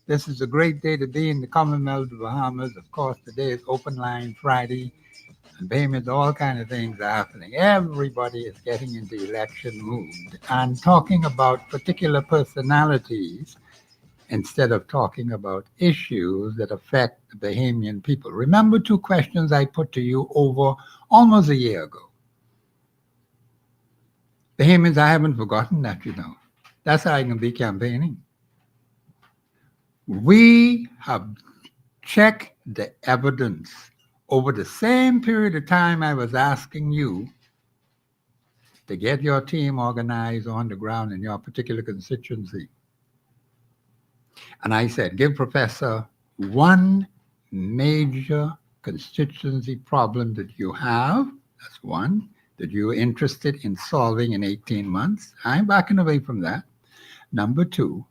This is a great day to be in the Commonwealth of the Bahamas. Of course, today is Open Line Friday. And Bahamas, all kind of things are happening. Everybody is getting into election mood and talking about particular personalities instead of talking about issues that affect the Bahamian people. Remember two questions I put to you over almost a year ago. Bahamians, I haven't forgotten that, you know. That's how I can be campaigning. We have checked the evidence over the same period of time I was asking you to get your team organized on the ground in your particular constituency. And I said, give Professor one major constituency problem that you have. That's one that you're interested in solving in 18 months. I'm backing away from that. Number two,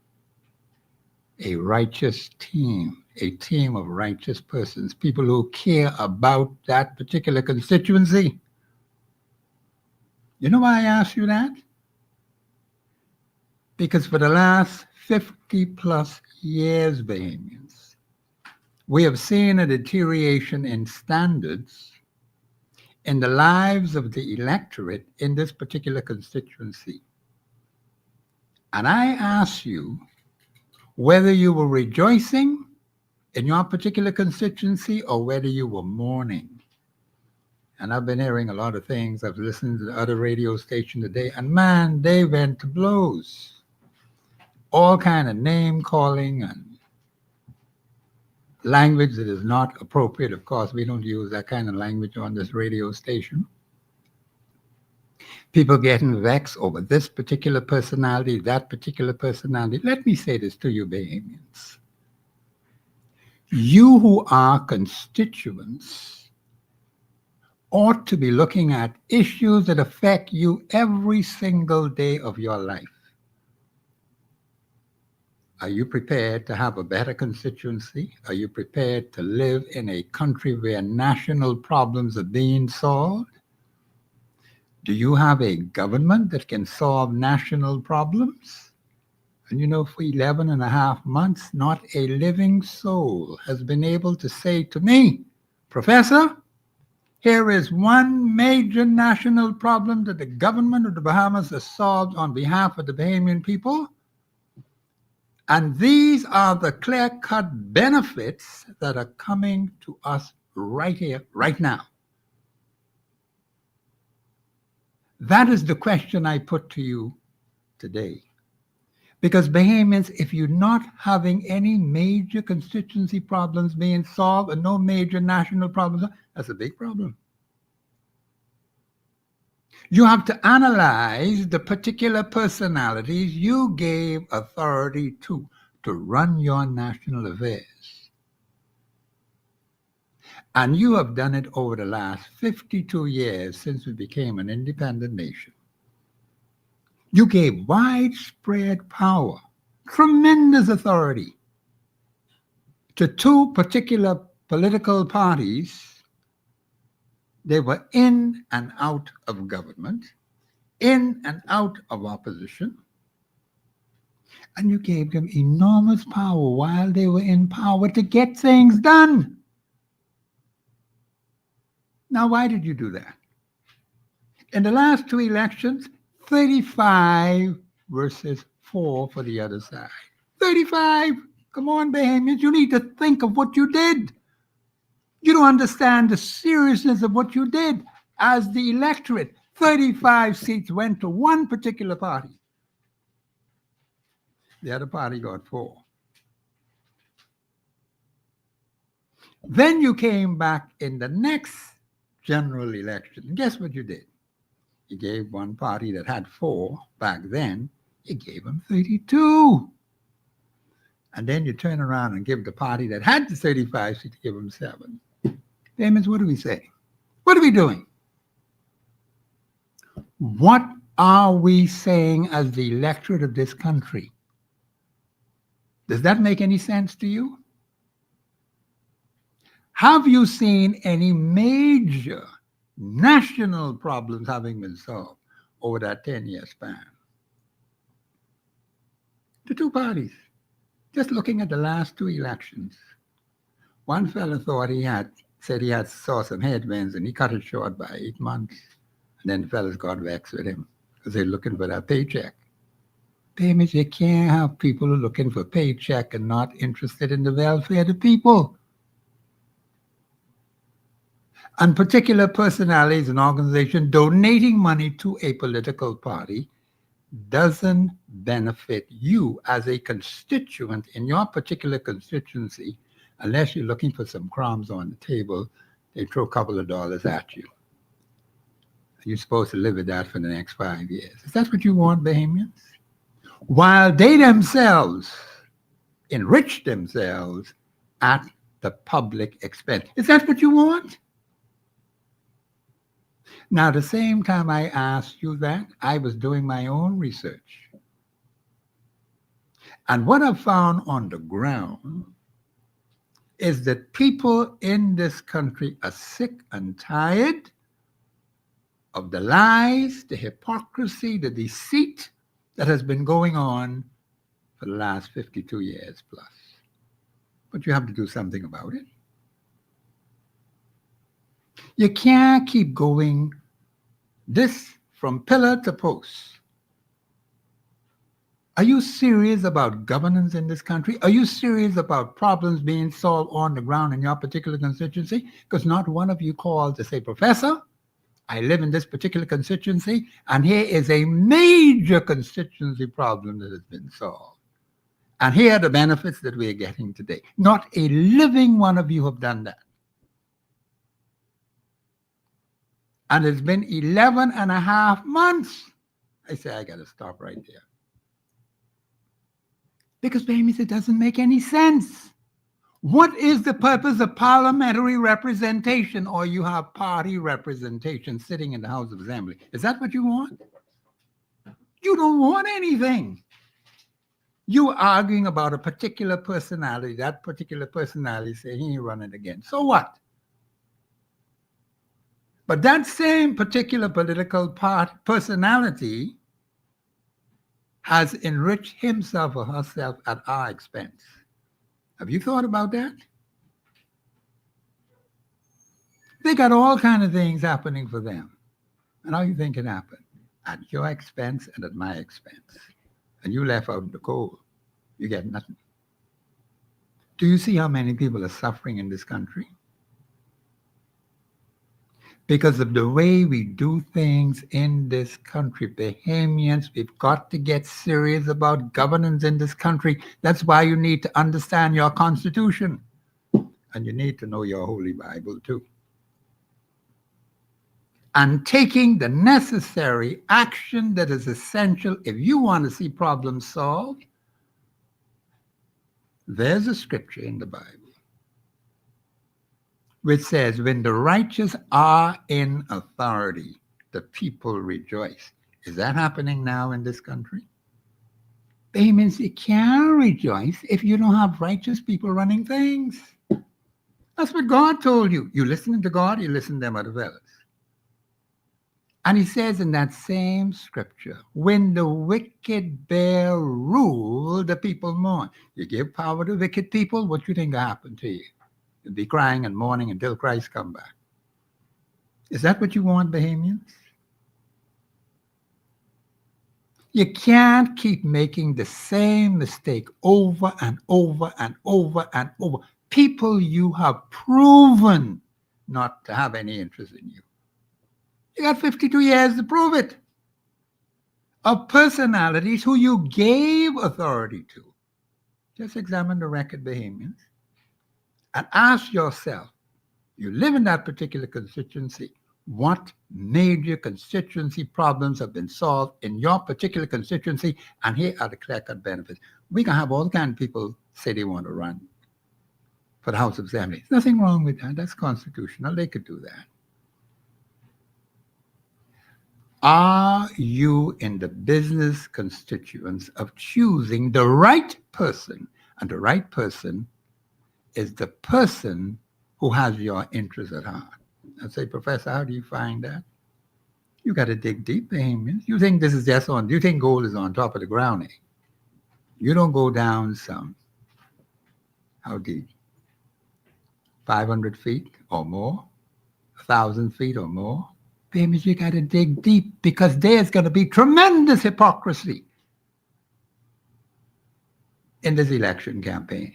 a righteous team, a team of righteous persons, people who care about that particular constituency. You know why I ask you that? Because for the last 50 plus years, Bahamians, we have seen a deterioration in standards in the lives of the electorate in this particular constituency. And I ask you whether you were rejoicing in your particular constituency or whether you were mourning. And I've been hearing a lot of things. I've listened to the other radio station today, and man, they went to blows. All kind of name calling and language that is not appropriate. Of course, we don't use that kind of language on this radio station. People getting vexed over this particular personality, that particular personality. Let me say this to you, Bahamians. You who are constituents ought to be looking at issues that affect you every single day of your life. Are you prepared to have a better constituency? Are you prepared to live in a country where national problems are being solved? Do you have a government that can solve national problems? And you know, for 11 and a half months, not a living soul has been able to say to me, Professor, here is one major national problem that the government of the Bahamas has solved on behalf of the Bahamian people. And these are the clear-cut benefits that are coming to us right here, right now. That is the question I put to you today. Because Bahamians, if you're not having any major constituency problems being solved and no major national problems, that's a big problem. You have to analyze the particular personalities you gave authority to run your national affairs. And you have done it over the last 52 years since we became an independent nation. You gave widespread power, tremendous authority to two particular political parties. They were in and out of government, in and out of opposition, and you gave them enormous power while they were in power to get things done. Now, why did you do that? In the last two elections, 35 versus 4 for the other side. 35! Come on, Bahamians, you need to think of what you did. You don't understand the seriousness of what you did. As the electorate, 35 seats went to one particular party. The other party got 4. Then you came back in the next general election. And guess what you did? You gave one party that had 4 back then, you gave them 32. And then you turn around and give the party that had the 35 seats, give them 7. Damons, what do we say? What are we doing? What are we saying as the electorate of this country? Does that make any sense to you? Have you seen any major national problems having been solved over that 10-year span? The two parties Just looking at the last two elections, one fellow said he had saw some headwinds and he cut it short by 8 months. And then the fellas got vexed with him because they're looking for that paycheck. Payments, you can't have people looking for paycheck and not interested in the welfare of the people. And particular personalities and organizations donating money to a political party doesn't benefit you as a constituent in your particular constituency unless you're looking for some crumbs on the table. They throw a couple of dollars at you. You're supposed to live with that for the next 5 years. Is that what you want, Bahamians? While they themselves enrich themselves at the public expense. Is that what you want? Now, the same time I asked you that, I was doing my own research. And what I found on the ground is that people in this country are sick and tired of the lies, the hypocrisy, the deceit that has been going on for the last 52 years plus. But you have to do something about it. You can't keep going this from pillar to post. Are you serious about governance in this country? Are you serious about problems being solved on the ground in your particular constituency? Because not one of you called to say, Professor, I live in this particular constituency, and here is a major constituency problem that has been solved. And here are the benefits that we are getting today. Not a living one of you have done that. And it's been 11 and a half months. I say, I got to stop right there. Because, babies, it doesn't make any sense. What is the purpose of parliamentary representation, or you have party representation sitting in the House of Assembly? Is that what you want? You don't want anything. You're arguing about a particular personality. That particular personality say he ain't running again. So what? But that same particular political personality has enriched himself or herself at our expense. Have you thought about that? They got all kinds of things happening for them. And how you think it happened? At your expense and at my expense. And you left out the coal. You get nothing. Do you see how many people are suffering in this country? Because of the way we do things in this country. Bahamians, we've got to get serious about governance in this country. That's why you need to understand your Constitution. And you need to know your Holy Bible too. And taking the necessary action that is essential if you want to see problems solved. There's a scripture in the Bible which says, when the righteous are in authority, the people rejoice. Is that happening now in this country? That means you can't rejoice if you don't have righteous people running things. That's what God told you. You listen to God, you listen to them other fellas. And he says in that same scripture, when the wicked bear rule, the people mourn. You give power to wicked people, what do you think will happen to you? You'll be crying and mourning until Christ come back. Is that what you want, Bahamians? You can't keep making the same mistake over and over and over and over. People you have proven not to have any interest in you. You got 52 years to prove it. Of personalities who you gave authority to. Just examine the record, Bahamians. And ask yourself, you live in that particular constituency, what major constituency problems have been solved in your particular constituency, and here are the clear-cut benefits. We can have all kinds of people say they want to run for the House of Assembly. There's nothing wrong with that. That's constitutional. They could do that. Are you in the business constituents of choosing the right person? And the right person is the person who has your interest at heart. I say, Professor, how do you find that? You got to dig deep, Bahamians. You think this is just on, you think gold is on top of the ground, eh? You don't go down some. How deep? 500 feet or more? 1,000 feet or more? Babies, you got to dig deep because there's going to be tremendous hypocrisy in this election campaign.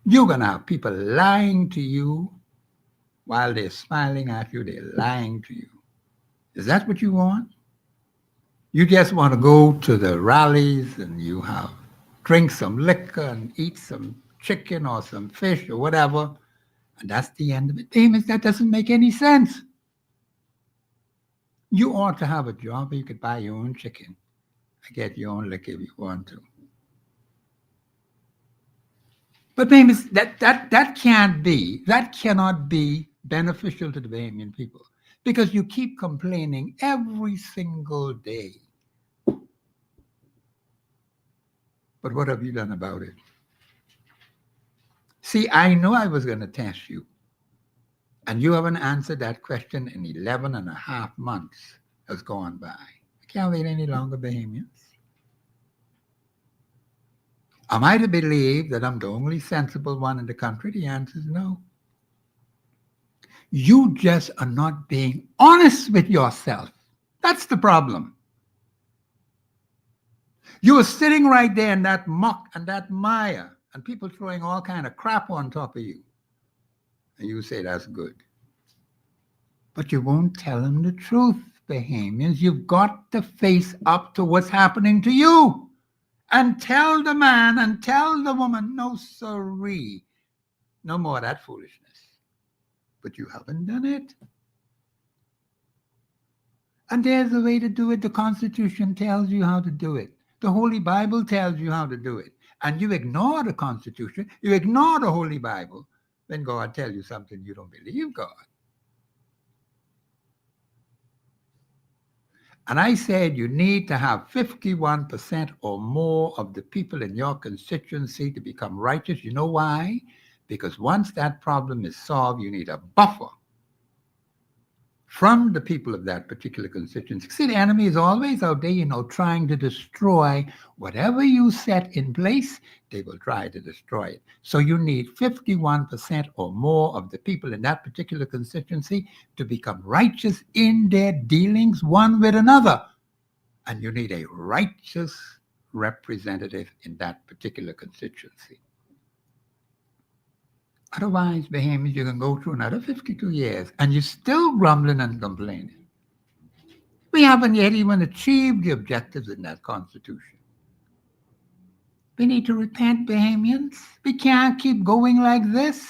You're going to have people lying to you while they're smiling at you. They're lying to you. Is that what you want? You just want to go to the rallies and you have drink some liquor and eat some chicken or some fish or whatever, and that's the end of it. Amos, that doesn't make any sense. You ought to have a job where you could buy your own chicken and get your own liquor if you want to. But Amos, that cannot be beneficial to the Bahamian people because you keep complaining every single day. But what have you done about it? See, I know I was going to test you, and you haven't answered that question in 11 and a half months has gone by. I can't wait any longer, Bahamians. Am I to believe that I'm the only sensible one in the country? The answer is no. You just are not being honest with yourself. That's the problem. You are sitting right there in that muck and that mire, and people throwing all kind of crap on top of you. And you say that's good. But you won't tell them the truth, Bahamians. You've got to face up to what's happening to you. And tell the man and tell the woman, no sirree, no more of that foolishness. But you haven't done it. And there's a way to do it. The Constitution tells you how to do it. The Holy Bible tells you how to do it. And you ignore the Constitution, you ignore the Holy Bible, then God tells you something you don't believe God. And I said you need to have 51% or more of the people in your constituency to become righteous. You know why? Because once that problem is solved, you need a buffer from the people of that particular constituency. See, the enemy is always out there, trying to destroy whatever you set in place, they will try to destroy it. So you need 51% or more of the people in that particular constituency to become righteous in their dealings one with another. And you need a righteous representative in that particular constituency. Otherwise, Bahamians, you can go through another 52 years and you're still grumbling and complaining. We haven't yet even achieved the objectives in that Constitution. We need to repent, Bahamians. We can't keep going like this.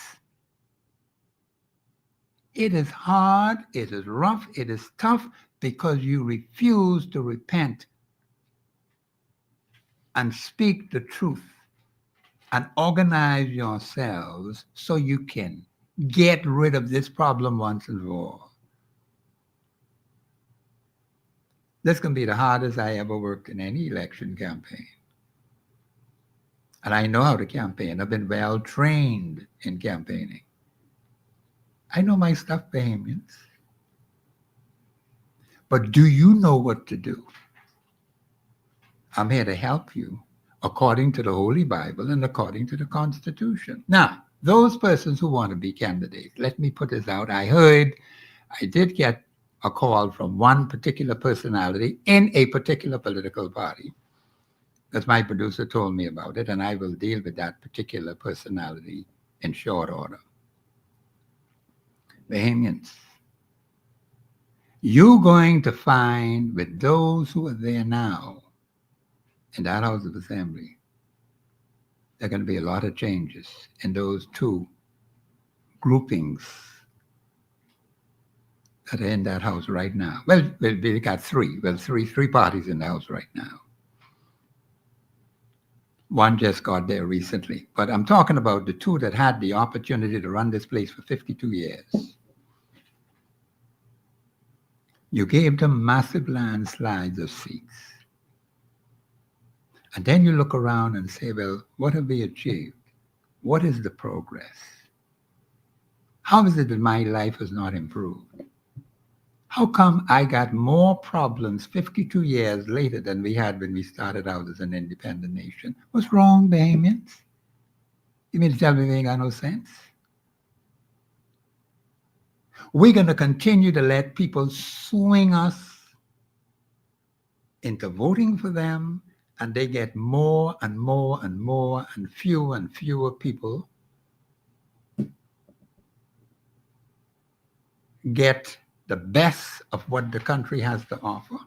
It is hard, it is rough, it is tough because you refuse to repent and speak the truth and organize yourselves so you can get rid of this problem once and for all. This can be the hardest I ever worked in any election campaign. And I know how to campaign. I've been well trained in campaigning. I know my stuff, Bahamians. But do you know what to do? I'm here to help you according to the Holy Bible and according to the Constitution. Now, those persons who want to be candidates, let me put this out. I did get a call from one particular personality in a particular political party, because my producer told me about it, and I will deal with that particular personality in short order. Bahamians, you're going to find with those who are there now in that House of Assembly, there are going to be a lot of changes in those two groupings that are in that House right now. Well, we got three. Well, three parties in the House right now. One just got there recently. But I'm talking about the two that had the opportunity to run this place for 52 years. You gave them massive landslides of seats. And then you look around and say, well, what have we achieved? What is the progress? How is it that my life has not improved? How come I got more problems 52 years later than we had when we started out as an independent nation? What's wrong, Bahamians? You mean to tell me they ain't got no sense? We're going to continue to let people swing us into voting for them, and they get more and more and more, and fewer people get the best of what the country has to offer.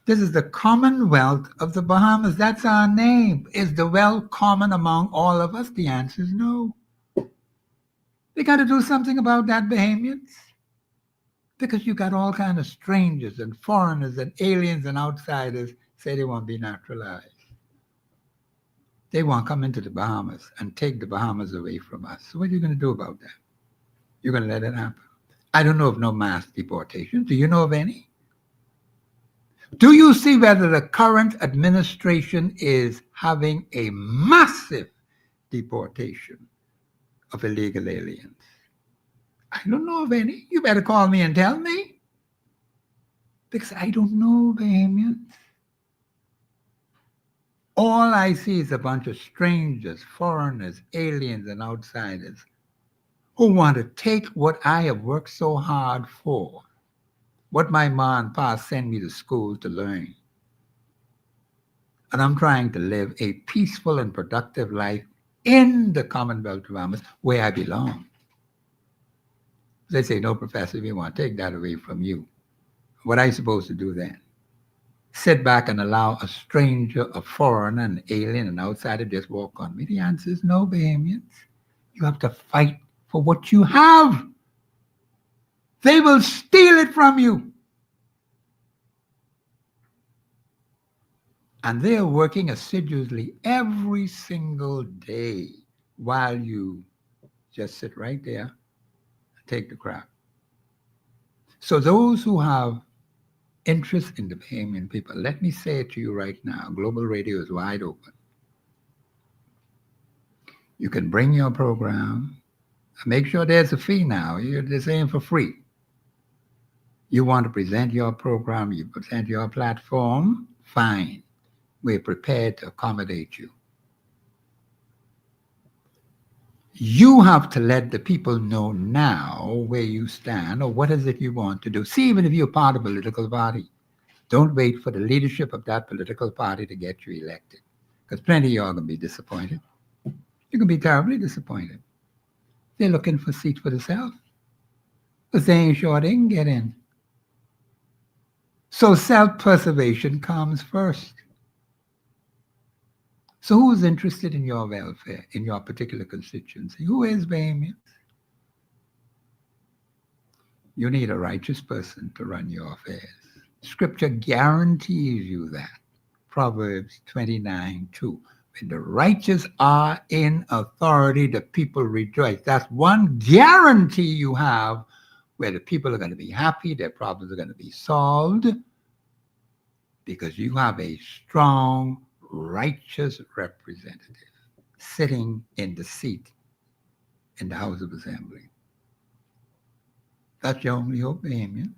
This is the Commonwealth of the Bahamas. That's our name. Is the wealth common among all of us? The answer is no. They got to do something about that, Bahamians. Because you got all kinds of strangers and foreigners and aliens and outsiders say they want to be naturalized. They want to come into the Bahamas and take the Bahamas away from us. So what are you going to do about that? You're going to let it happen? I don't know of no mass deportation. Do you know of any? Do you see whether the current administration is having a massive deportation of illegal aliens? I don't know of any. You better call me and tell me. Because I don't know, Bahamians. All I see is a bunch of strangers, foreigners, aliens, and outsiders who want to take what I have worked so hard for, what my ma and pa sent me to school to learn. And I'm trying to live a peaceful and productive life in the Commonwealth of Bahamas where I belong. They say, no, Professor, we want to take that away from you. What are you supposed to do then? Sit back and allow a stranger, a foreigner, an alien, an outsider just walk on me? The answer is no, Bahamians. You have to fight for what you have. They will steal it from you. And they are working assiduously every single day while you just sit right there and take the crap. So those who have interest in the Bahamian people, let me say it to you right now, Global Radio is wide open. You can bring your program. Make sure there's a fee now. This ain't for free. You want to present your program, you present your platform, fine. We're prepared to accommodate you. You have to let the people know now where you stand or what is it you want to do. See, even if you're part of a political party, don't wait for the leadership of that political party to get you elected. Because plenty of you are going to be disappointed. You're going to be terribly disappointed. They're looking for seats for themselves. Because they ain't sure they can get in. So self-preservation comes first. So who's interested in your welfare, in your particular constituency? Who is Bahamians? You need a righteous person to run your affairs. Scripture guarantees you that. Proverbs 29:2. When the righteous are in authority, the people rejoice. That's one guarantee you have where the people are going to be happy, their problems are going to be solved, because you have a strong, righteous representative sitting in the seat in the House of Assembly. That's your only hope, Bahamians.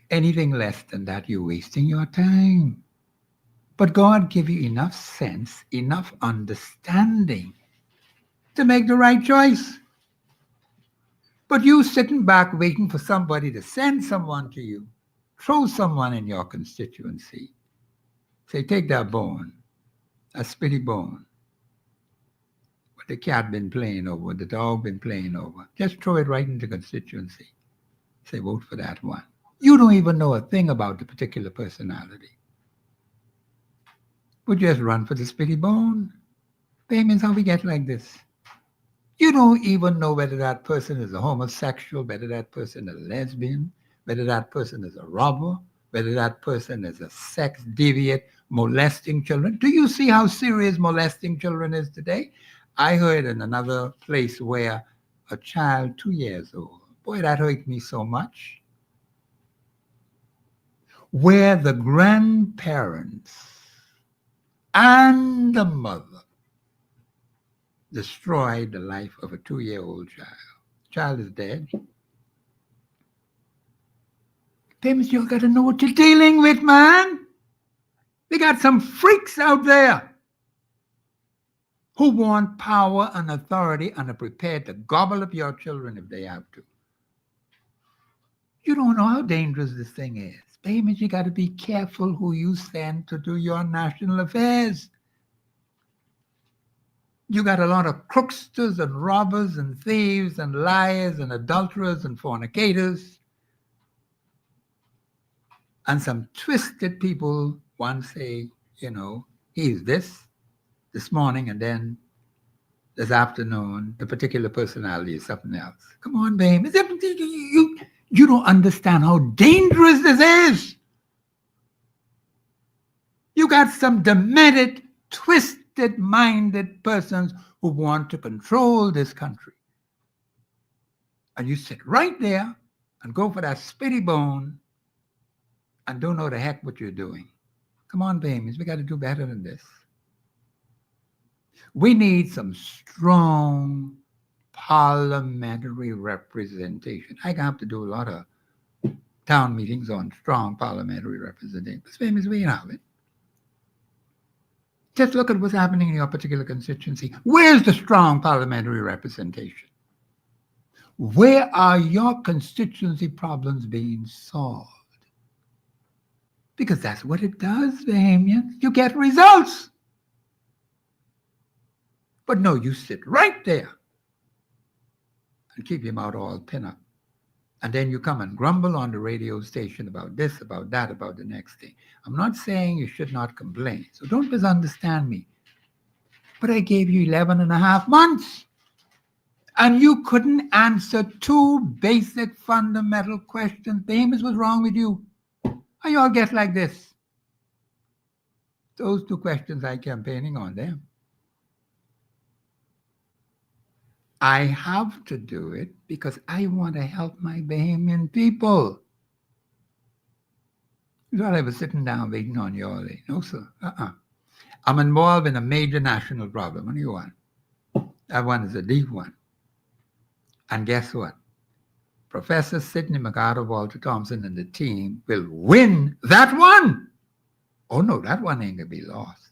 Anything less than that, you're wasting your time. But God give you enough sense, enough understanding to make the right choice. But you sitting back waiting for somebody to send someone to you, throw someone in your constituency. Say, take that bone, a spitty bone, what the cat been playing over, what the dog been playing over. Just throw it right into the constituency. Say, vote for that one. You don't even know a thing about the particular personality. But just run for the spitty bone. Bahamians, how we get like this? You don't even know whether that person is a homosexual, whether that person is a lesbian, whether that person is a robber, whether that person is a sex deviant, molesting children. Do you see how serious molesting children is today? I heard in another place where a child 2 years old, boy, that hurt me so much, where the grandparents and the mother destroyed the life of a 2-year-old child. Child is dead. Parents, you got to know what you're dealing with, man. We got some freaks out there who want power and authority and are prepared to gobble up your children if they have to. You don't know how dangerous this thing is. Baby, you got to be careful who you send to do your national affairs. You got a lot of crooksters and robbers and thieves and liars and adulterers and fornicators. And some twisted people one say, he's this morning, and then this afternoon, the particular personality is something else. Come on, babe. You don't understand how dangerous this is. You got some demented, twisted-minded persons who want to control this country. And you sit right there and go for that spitty bone and don't know the heck what you're doing. Come on, babies, we got to do better than this. We need some strong parliamentary representation. I have to do a lot of town meetings on strong parliamentary representation. But babies, we have it. Just look at what's happening in your particular constituency. Where's the strong parliamentary representation? Where are your constituency problems being solved? Because that's what it does, Bahamians. You get results. But no, you sit right there and keep your mouth all pin up. And then you come and grumble on the radio station about this, about that, about the next thing. I'm not saying you should not complain, so don't misunderstand me. But I gave you 11 and a half months. And you couldn't answer two basic fundamental questions. Bahamians, what's wrong with you? How you all get like this? Those two questions I'm campaigning on them. I have to do it because I want to help my Bahamian people. You thought I was sitting down waiting on you all day. No, sir. I'm involved in a major national problem. What do you want? That one is a deep one. And guess what? Professor Sidney Walter Thompson and the team will win that one. Oh, no, that one ain't going to be lost.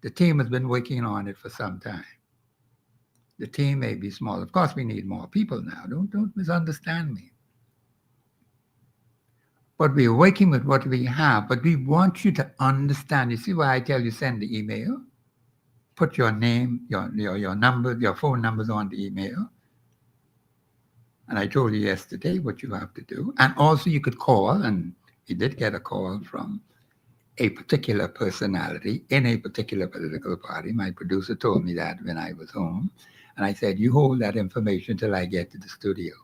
The team has been working on it for some time. The team may be small. Of course, we need more people now. Don't misunderstand me. But we're working with what we have. But we want you to understand. You see why I tell you send the email? Put your name, your number, your phone numbers on the email. And I told you yesterday what you have to do. And also you could call, and you did get a call from a particular personality in a particular political party. My producer told me that when I was home. And I said, you hold that information till I get to the studio.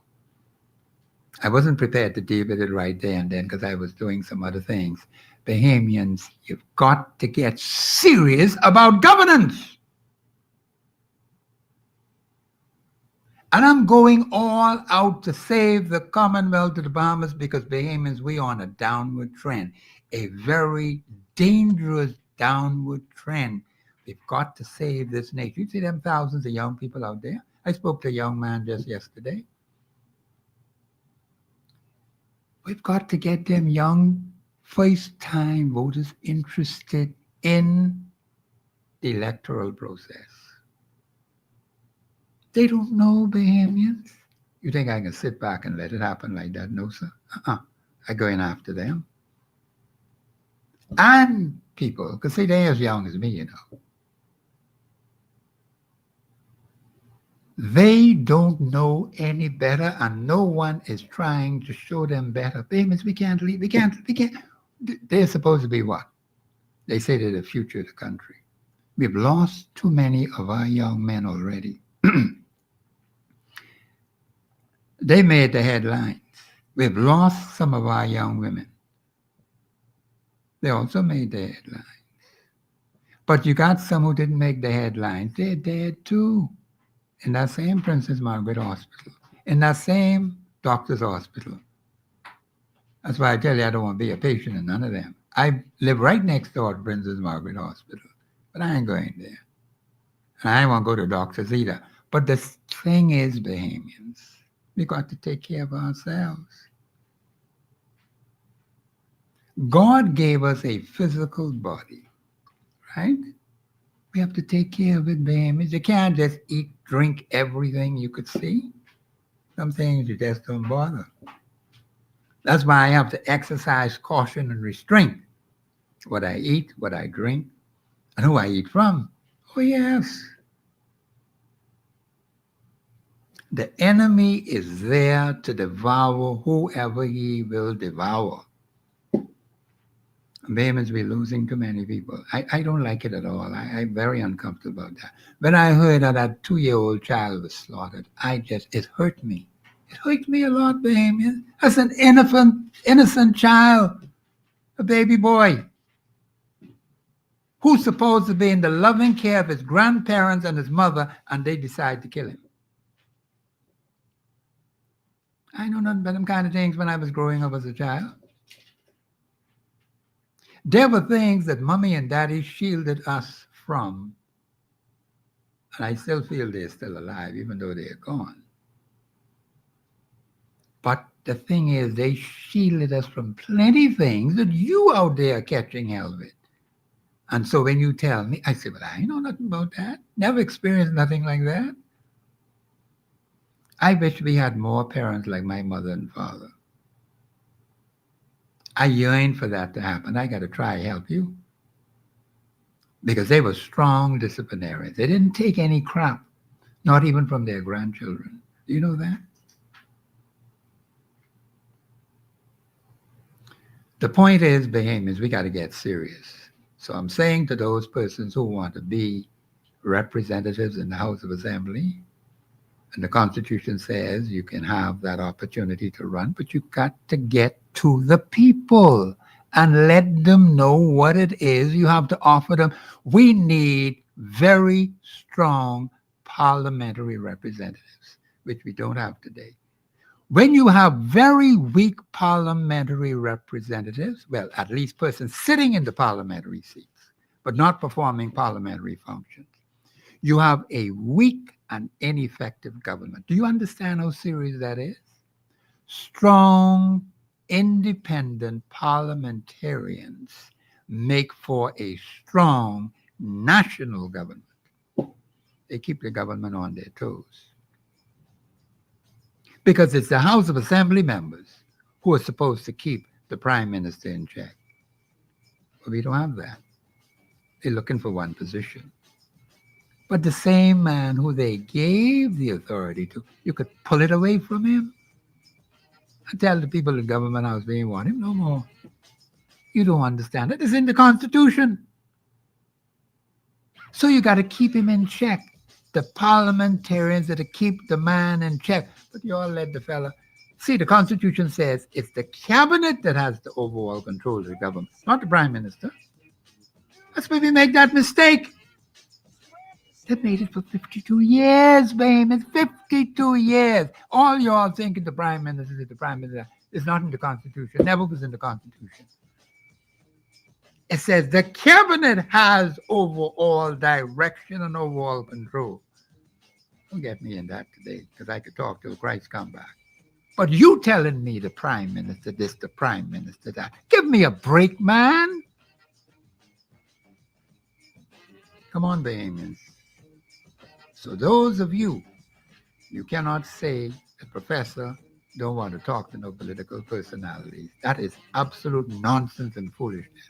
I wasn't prepared to deal with it right there and then because I was doing some other things. Bahamians, you've got to get serious about governance. And I'm going all out to save the Commonwealth of the Bahamas because Bahamians, we're on a downward trend, a very dangerous downward trend. We've got to save this nation. You see them thousands of young people out there? I spoke to a young man just yesterday. We've got to get them young, first-time voters interested in the electoral process. They don't know, Bahamians. You think I can sit back and let it happen like that? No, sir. I go in after them. And people, because see, they're as young as me, They don't know any better, and no one is trying to show them better. Bahamians, we can't leave. We can't. They're supposed to be what? They say they're the future of the country. We've lost too many of our young men already. They made the headlines. We've lost some of our young women. They also made the headlines. But you got some who didn't make the headlines. They're dead too. In that same Princess Margaret Hospital. In that same doctor's hospital. That's why I tell you I don't want to be a patient in none of them. I live right next door to Princess Margaret Hospital. But I ain't going there. And I don't want to go to doctors either. But the thing is, Bahamians, we got to take care of ourselves. God gave us a physical body, right? We have to take care of it, baby. You can't just eat, drink everything you could see. Some things you just don't bother. That's why I have to exercise caution and restraint. What I eat, what I drink, and who I eat from. Oh, yes. The enemy is there to devour whoever he will devour. Babies, we're losing too many people. I don't like it at all. I'm very uncomfortable about that. When I heard that that 2-year-old child was slaughtered, it hurt me. It hurt me a lot, baby. That's an innocent child, a baby boy, who's supposed to be in the loving care of his grandparents and his mother, and they decide to kill him. I know nothing about them kind of things when I was growing up as a child. There were things that mommy and daddy shielded us from, and I still feel they're still alive, even though they're gone. But the thing is, they shielded us from plenty of things that you out there are catching hell with. And so when you tell me, I say, well, I know nothing about that. Never experienced nothing like that. I wish we had more parents like my mother and father. I yearn for that to happen. I got to try to help you. Because they were strong disciplinarians. They didn't take any crap, not even from their grandchildren. Do you know that? The point is, Bahamians, we got to get serious. So I'm saying to those persons who want to be representatives in the House of Assembly, and the Constitution says you can have that opportunity to run, but you got to get to the people and let them know what it is you have to offer them. We need very strong parliamentary representatives, which we don't have today. When you have very weak parliamentary representatives, well, at least persons sitting in the parliamentary seats, but not performing parliamentary functions, you have a weak and ineffective government. Do you understand how serious that is? Strong, independent parliamentarians make for a strong national government. They keep the government on their toes. Because it's the House of Assembly members who are supposed to keep the Prime Minister in check. But we don't have that. They're looking for one position. But the same man who they gave the authority to, you could pull it away from him and tell the people in the government house they want him no more. You don't understand it. It's in the Constitution. So you got to keep him in check. The parliamentarians that keep the man in check. But you all let the fella. See, the Constitution says it's the cabinet that has the overall control of the government, not the Prime Minister. That's why we make that mistake. They've made it for 52 years, babe. It's 52 years. All y'all thinking the Prime Minister is the Prime Minister. It's not in the Constitution. Never was in the Constitution. It says the cabinet has overall direction and overall control. Don't get me in that today, because I could talk till Christ come back. But you telling me the Prime Minister this, the Prime Minister that. Give me a break, man. Come on, Bahamians. So those of you cannot say the professor don't want to talk to no political personalities. That is absolute nonsense and foolishness.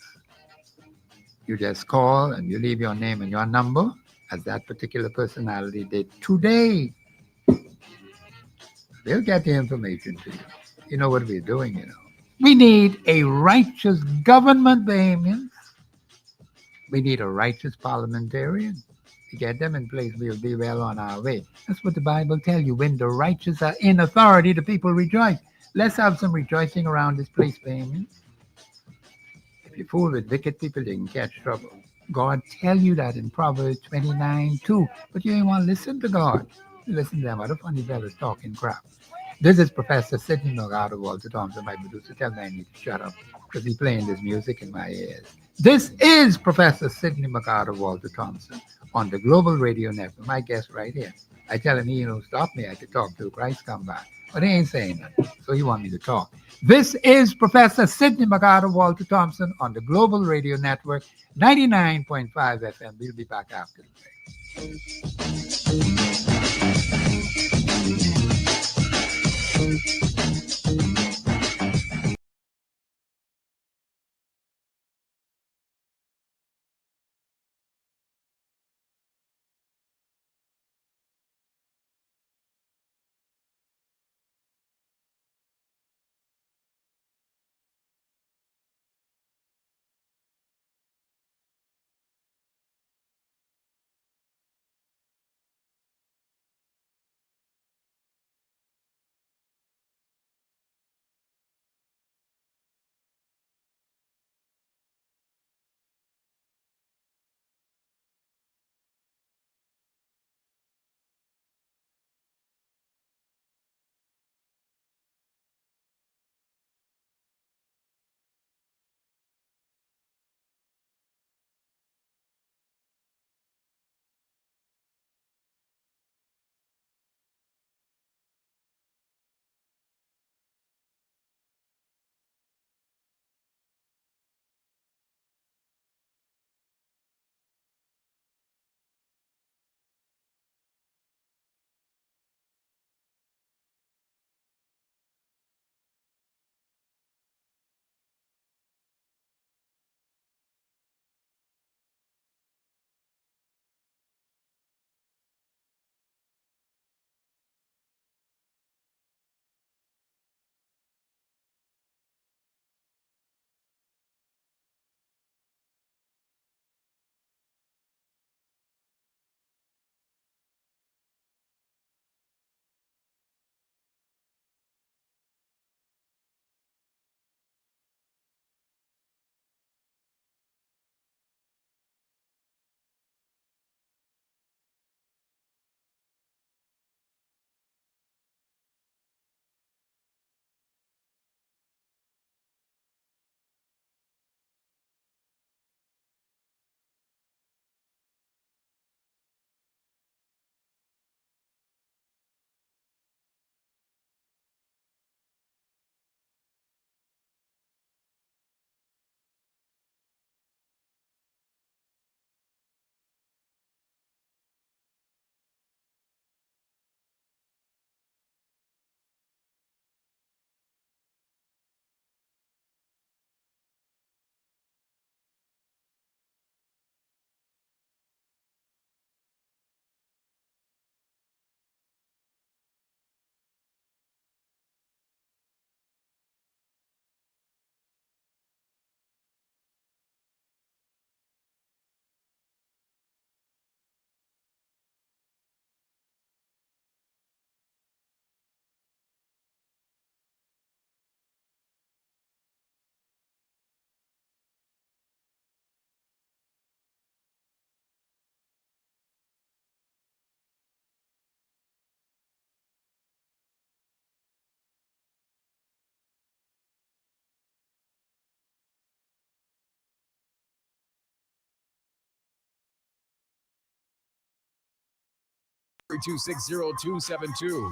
You just call and you leave your name and your number, as that particular personality did today. They'll get the information to you. You know what we're doing, you know. We need a righteous government, Bahamians. We need a righteous parliamentarian. To get them in place, we'll be well on our way. That's what the Bible tells you. When the righteous are in authority, the people rejoice. Let's have some rejoicing around this place, Bahamians. If you fool with wicked people, you can catch trouble. God tell you that in Proverbs 29:2. But you ain't want to listen to God. You listen to them other funny fellas talking crap. This is Professor Sidney Thompson, my producer. Tell me I need to shut up because he's playing this music in my ears. This is Professor Sidney Thompson on the Global Radio Network. My guest right here. I tell him he don't stop me. I could talk till Christ come back. But he ain't saying nothing. So he want me to talk. This is Professor Sidney McArdle Walter Thompson on the Global Radio Network, 99.5 FM. We'll be back after the break.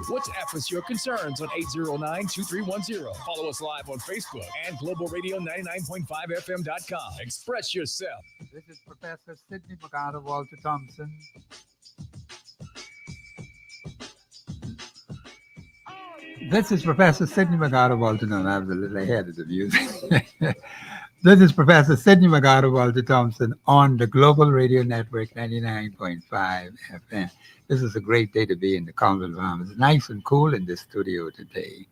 WhatsApp us your concerns on 809-2310. Follow us live on Facebook and globalradio99.5fm.com. Express yourself. This is Professor Sidney McArdle Walter Thompson. This is Professor Sidney McArdle Walter. No, I was a little ahead of the music. This is Professor Sidney McArdle Walter Thompson on the Global Radio Network 99.5 FM. This is a great day to be in the Commonwealth of Bahamas. It's nice and cool in this studio today.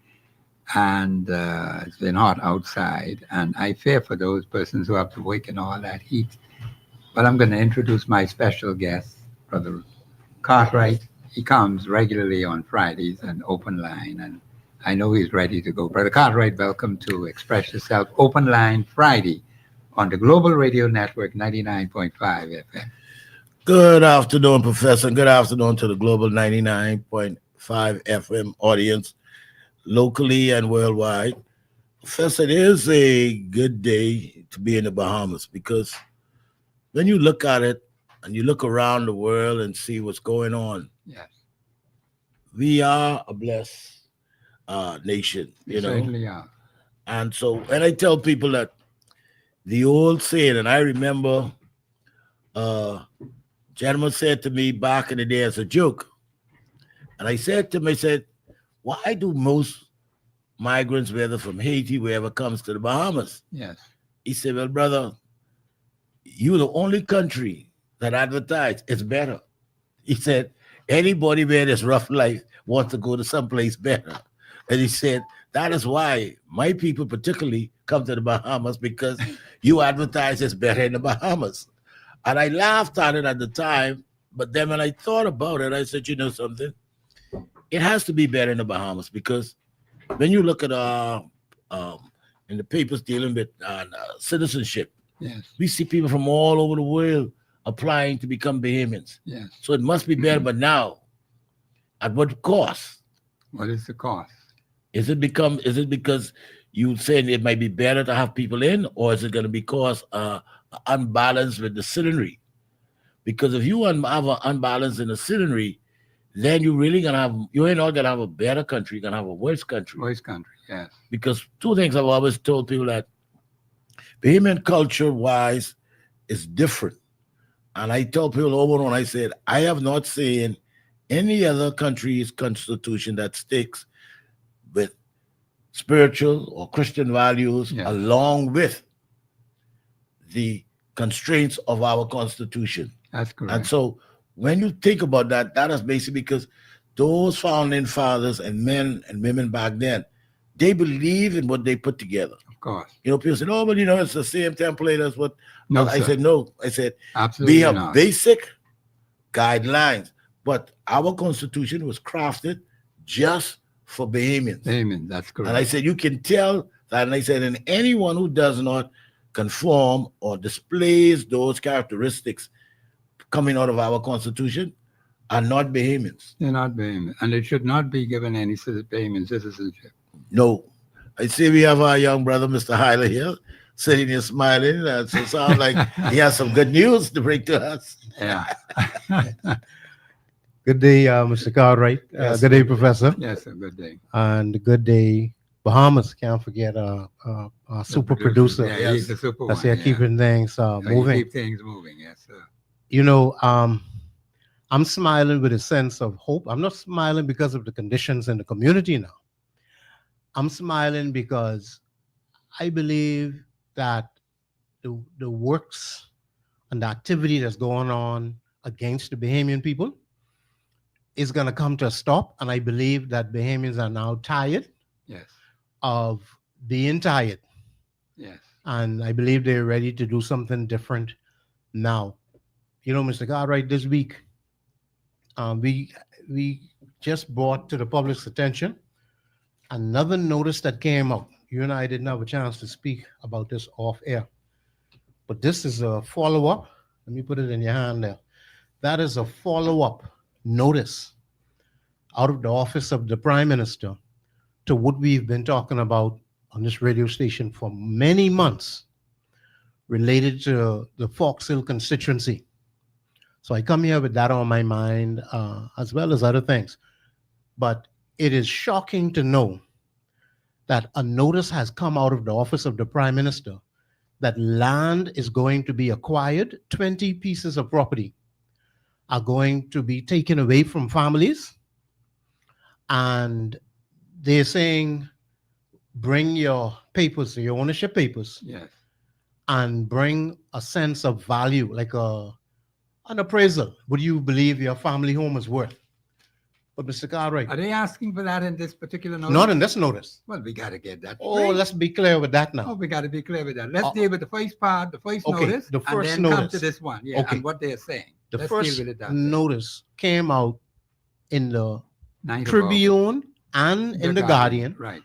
And it's been hot outside. And I fear for those persons who have to wake in all that heat. But I'm going to introduce my special guest, Brother Cartwright. He comes regularly on Fridays and open line. And I know he's ready to go. Brother Cartwright, welcome to Express Yourself Open Line Friday on the Global Radio Network 99.5 FM. Good afternoon, Professor, and good afternoon to the Global 99.5 FM audience, locally and worldwide. Professor, it is a good day to be in the Bahamas because when you look at it and you look around the world and see what's going on, Yes. we are a blessed nation, We you know. certainly are. And so when I tell people that the old saying, and I remember gentleman said to me back in the day as a joke, and I said to him, I said, why do most migrants, whether from Haiti, wherever, comes to the Bahamas? Yes. He said, well, brother, you're the only country that advertise it's better. He said, anybody where there's rough life wants to go to someplace better. And he said, that is why my people particularly come to the Bahamas, because you advertise it's better in the Bahamas. And I laughed at it at the time, but then when I thought about it, I said, you know something? It has to be better in the Bahamas, because when you look at in the papers dealing with citizenship, Yes. we see people from all over the world applying to become Bahamians. Yes. So it must be better, but now, at what cost? What is the cost? Is it because you saying it might be better to have people in, or is it going to be cause unbalance with the citizenry? Because if you have an unbalance in the citizenry, then you ain't not gonna have a better country, you're gonna have a worse country. Worst country, yes. Because two things I've always told people, that Bahamian culture wise is different. And I tell people over and over, I said, I have not seen any other country's constitution that sticks with spiritual or Christian values along with the constraints of our constitution. That's correct. And so when you think about that, that is basically because those founding fathers and men and women back then, they believe in what they put together. Of course. You know, people say, oh, but you know, it's the same template as what. No, I sir. said, no. I said, Absolutely we have not. basic guidelines, but our constitution was crafted just for Bahamians. Amen. That's correct. And I said, you can tell that. And I said, and anyone who does not conform or displays those characteristics coming out of our constitution are not Bahamians. They're not Bahamian. And they should not be given any Bahamian citizenship. No. I see we have our young brother, Mr. Hyler, here, sitting here smiling. So it sounds like he has some good news to bring to us. Yeah. Good day, Mr. Cartwright. Yes, good day, Professor. Yes, a good day. And good day, Bahamas. Can't forget our super producer. Yeah, he's the super That's one. here Yeah. keeping things So you moving. keep things moving, yes, sir. You know, I'm smiling with a sense of hope. I'm not smiling because of the conditions in the community now. I'm smiling because I believe that the works and the activity that's going on against the Bahamian people is going to come to a stop. And I believe that Bahamians are now tired Yes, of being tired. yes. And I believe they're ready to do something different now. You know, Mr. Cartwright, this week, we just brought to the public's attention another notice that came out. You and I didn't have a chance to speak about this off air, but this is a follow-up. Let me put it in your hand there. That is a follow-up notice out of the office of the Prime Minister to what we've been talking about on this radio station for many months related to the Fox Hill constituency. So I come here with that on my mind, as well as other things. But it is shocking to know that a notice has come out of the office of the Prime Minister that land is going to be acquired, 20 pieces of property are going to be taken away from families. And they're saying, bring your papers, your ownership papers, Yes. and bring a sense of value, like an appraisal. What do you believe your family home is worth? But Mr. Cartwright, Are they asking for that in this particular notice? not in this notice. Well, we got to get that. Oh, straight. let's be clear with that Oh, now. we got to be clear with that. Let's deal with the first part, the first Okay, notice, the first and then come notice. to this one. Yeah, Okay. and what they're saying. The Let's first deal with it that way. notice came out in the 9th of Tribune and August. in the Guardian Right.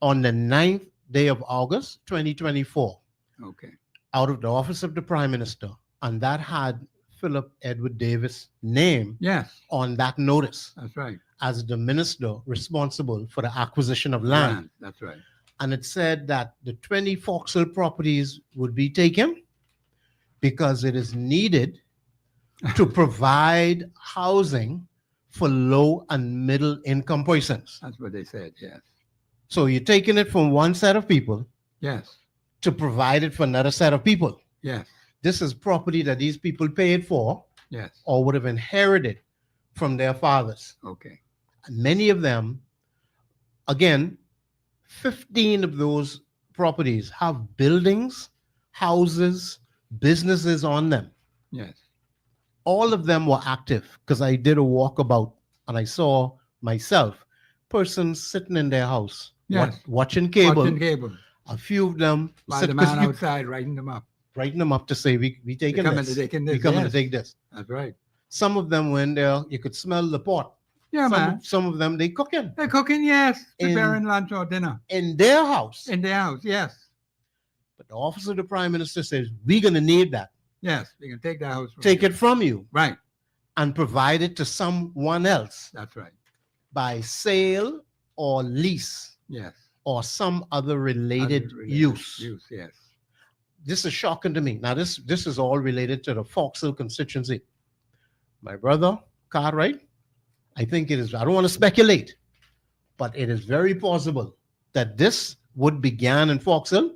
on the 9th day of August, 2024, Okay. out of the office of the Prime Minister. And that had Philip Edward Davis' name Yes, on that notice that's right. as the minister responsible for the acquisition of land. That's right. And it said that the 20 Foxhill properties would be taken because it is needed to provide housing for low and middle income persons. That's what they said. Yes. So you're taking it from one set of people Yes. to provide it for another set of people. Yes. This is property that these people paid for Yes. or would have inherited from their fathers. Okay. And many of them, again, 15 of those properties have buildings, houses, businesses on them. Yes. All of them were active because I did a walkabout and I saw myself, persons sitting in their house, Yes. watching cable. Watching cable. A few of them While sit- the 'cause man you- outside writing them up. writing them up to say, we taking coming this. to taking We this, coming yes. to take this. That's right. Some of them were in there, you could smell the pot. Yeah, man. Some of them, they cooking They're cooking, yes. In- Preparing lunch or dinner in their house. in their house. Yes. But the office of the prime minister says, we're going to need that. Yes. We can take the house. From Take you. it from you Right. and provide it to someone else That's right. by sale or lease Yes. or some other related Unrelated use. Use, yes. This is shocking to me. Now, this is all related to the Fox Hill constituency. My brother, Cartwright, I think it is, I don't want to speculate, but it is very possible that this would begin in Fox Hill,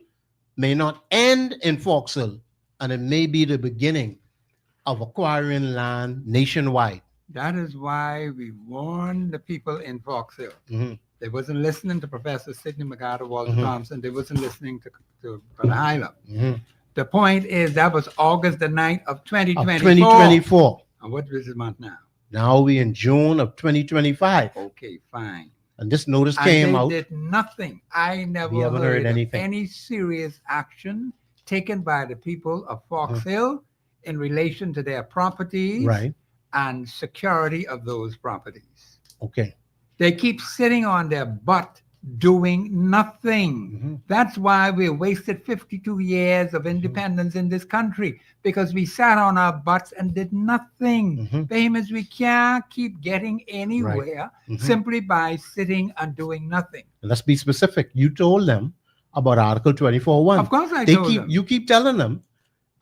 may not end in Fox Hill, and it may be the beginning of acquiring land nationwide. That is why we warned the people in Fox Hill. Mhm. They wasn't listening to Professor Sidney McGarter, Walter Mhm. Thompson. They wasn't listening to Brother Hyla. Mhm. The point is that was August the 9th of Of 2024. 2024. And what is the month now? Now we in June of 2025. Okay, fine. And this notice And came they out. did nothing. I never We haven't heard heard of anything. any serious action taken by the people of Fox Hill in relation to their properties Right. and security of those properties. Okay. They keep sitting on their butt doing nothing. Mhm. That's why we wasted 52 years of independence in this country, because we sat on our butts and did nothing. Mhm. Famous, we can't keep getting anywhere Mhm. simply by sitting and doing nothing. Let's be specific. You told them about Article 24.1. Of course, I They told them. you keep telling them,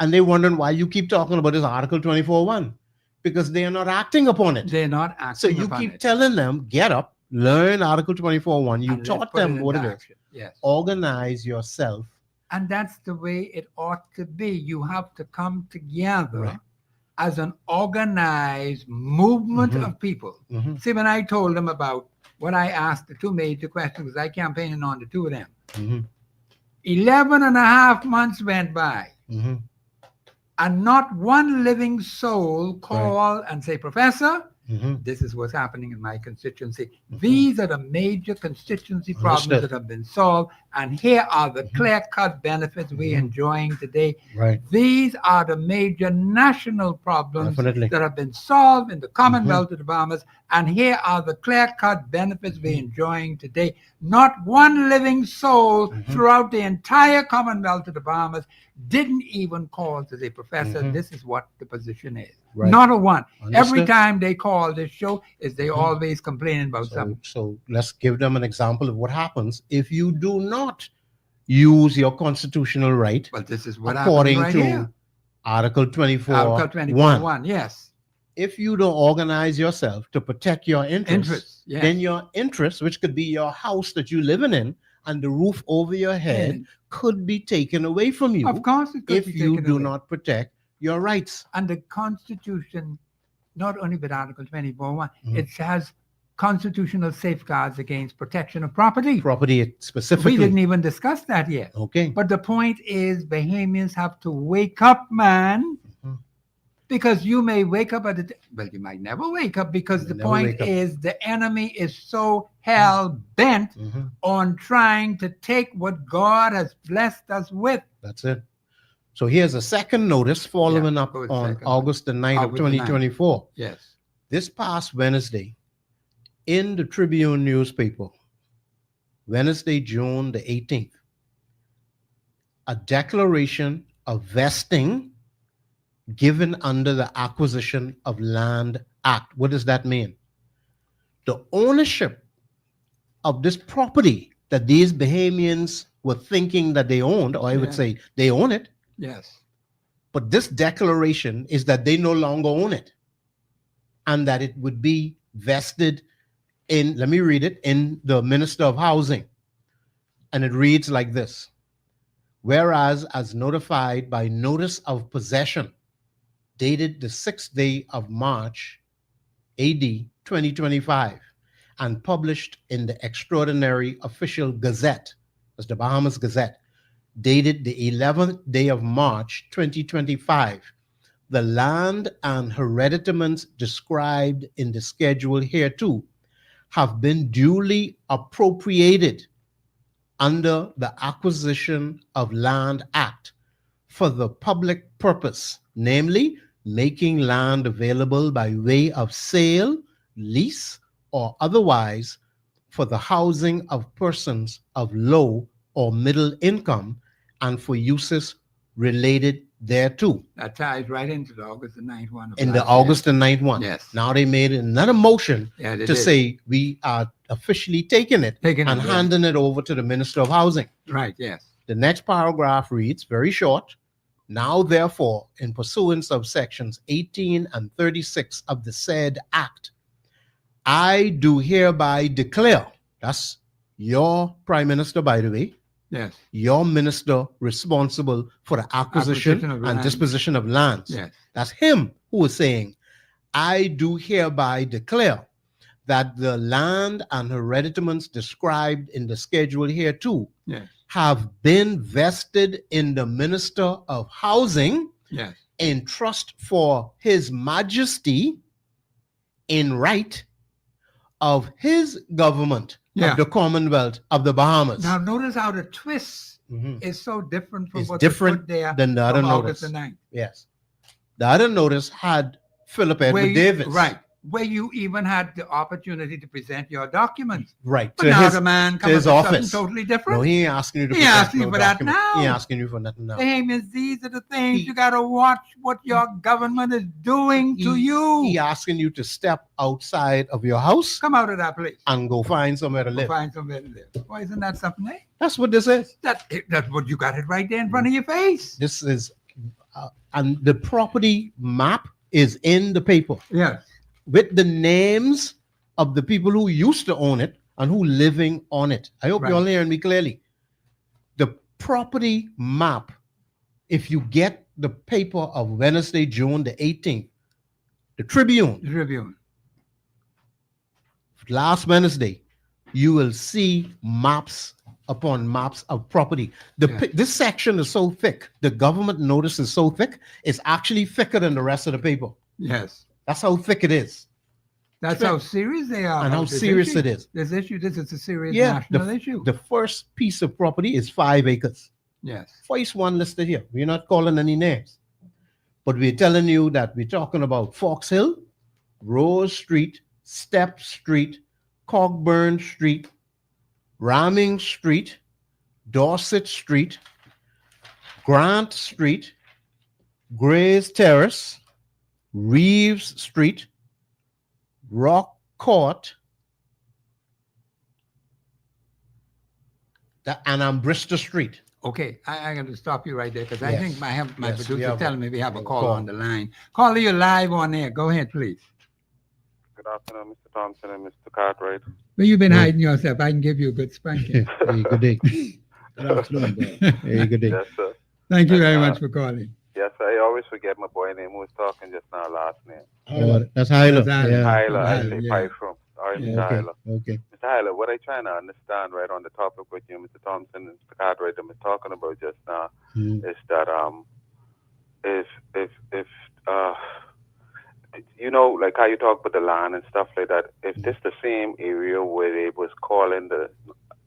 and they're wondering why you keep talking about this Article 24.1 because they are not acting upon it. They're not acting So you upon keep it. telling them, get up, learn Article 24.1. You And let's taught put them into what it is. action. Yes. Organize yourself. And that's the way it ought to be. You have to come together Right. as an organized movement Mhm. of people. Mhm. See, when I told them about what I asked, the two major questions, because I campaigned on the two of them, Mhm. 11 and a half months went by, Mhm. and not one living soul called and say, Professor, Mhm. this is what's happening in my constituency. Mhm. These are the major constituency problems Understood. that have been solved, and here are the clear-cut benefits we're Mhm. enjoying today. Right. These are the major national problems Definitely. that have been solved in the Commonwealth of the Bahamas, and here are the clear-cut benefits we're enjoying today. Not one living soul Mhm. throughout the entire Commonwealth of the Bahamas didn't even call to say, Professor, Mhm. this is what the position is. Right. Not a one. Every Understood. time they call this show, is they Mhm. always complaining about So, something. so let's give them an example of what happens if you do not use your constitutional right But this is what according happens right to here. Article 24. Article 24.1, yes. If you don't organize yourself to protect your interests, Interest, yes. then your interests, which could be your house that you're living in and the roof over your head, And could be taken away from you of course, it could if be you taken do away. not protect your rights. And the Constitution, not only with Article 24.1, Mhm. it has constitutional safeguards against protection of property. Property specifically. We didn't even discuss that yet. Okay. But the point is, Bahamians have to wake up, man. Mhm. Because you may wake up well, you might never wake up, because You the never point wake up. is the enemy is so hell bent Mhm. on trying to take what God has blessed us with. That's it. So here's a second notice following Yeah, up go with on second one. August the 9th of August the 9th. 2024. Yes. This past Wednesday, in the Tribune newspaper, Wednesday, June the 18th, a declaration of vesting given under the Acquisition of Land Act. What does that mean? The ownership of this property that these Bahamians were thinking that they owned, or I would Yeah. say they own it, Yes. but this declaration is that they no longer own it and that it would be vested in, let me read it, in the Minister of Housing. And it reads like this. Whereas, as notified by notice of possession, dated the 6th day of March, AD 2025, and published in the Extraordinary Official Gazette, that's the Bahamas Gazette, dated the 11th day of March 2025, the land and hereditaments described in the schedule hereto have been duly appropriated under the Acquisition of Land Act for the public purpose, namely making land available by way of sale, lease, or otherwise for the housing of persons of low or middle income and for uses related thereto. That ties right into the August the 9th one. In the August the 9th one. Yes. Now they made another motion Yeah, they to did. say we are officially taking it and yeah. handing it over to the Minister of Housing. Right, yes. The next paragraph reads, very short, now therefore, in pursuance of sections 18 and 36 of the said act, I do hereby declare, that's your Prime Minister, by the way, Yes, your minister responsible for the acquisition Acquisition of and land. disposition of lands. yes. That's him who is saying, I do hereby declare that the land and hereditaments described in the schedule hereto Yes, have been vested in the Minister of Housing yes. in trust for His Majesty in right of his government Yeah. of the Commonwealth of the Bahamas. Now notice how the twist Mhm. is so different from It's what different put there than the other from August notice. the 9th. Yes. The other notice had Philip Where Edward you- Davis. Right. Where you even had the opportunity to present your documents. Right. But To now his, the man to comes his with something office. totally different. No, he ain't asking you to He present asking no for that document. He now. ain't asking you for nothing now. Hey, Miss, these are the things He- you got to watch what your government is doing to you. He asking you to step outside of your house Come out of that place. and go find somewhere to Go live. find somewhere to live. Why isn't that something, eh? That's what this is. That's what you got it right there in front of your face. This is, and the property map is in the paper Yes. with the names of the people who used to own it and who living on it. I hope Right. you're hearing me clearly. The property map, if you get the paper of Wednesday, June the 18th, the Tribune, The Tribune. last Wednesday, you will see maps upon maps of property. Yeah. This section is so thick, the government notice is so thick, it's actually thicker than the rest of the paper. Yes. That's how thick it is. That's how serious they are. And how about this serious issue. it is. This issue, this is a serious Yeah, national issue. The first piece of property is 5 acres. Yes. First one listed here. We're not calling any names, but we're telling you that we're talking about Fox Hill, Rose Street, Step Street, Cockburn Street, Ramming Street, Dorset Street, Grant Street, Grays Terrace, Reeves Street, Rock Court, and Bristol Street. Okay, I got to stop you right there because I Yes. think my Yes, we producer have telling me we have a call call. on the line. Caller, you're live on air. Go ahead, please. Good afternoon, Mr. Thompson and Mr. Cartwright. Where you been Mm. hiding yourself? I can give you a good spanking. Hey, good day. Good afternoon, bro. Hey, good day. Yes, sir. Thank you very much for calling. Yes, I always forget my boy name who was talking just now, last name. That's Hyla. That's Hyla. Yeah. Hyla, I Hyla, say yeah. Pipe from. All right, Yeah, Mr. Okay. Hyla. Okay. Mr. Hyla, what I trying to understand right on the topic with you, Mr. Thompson and Mr. Cartwright, that was talking about just now, Mm. is that if you know, like how you talk about the land and stuff like that, if this the same area where they was calling the,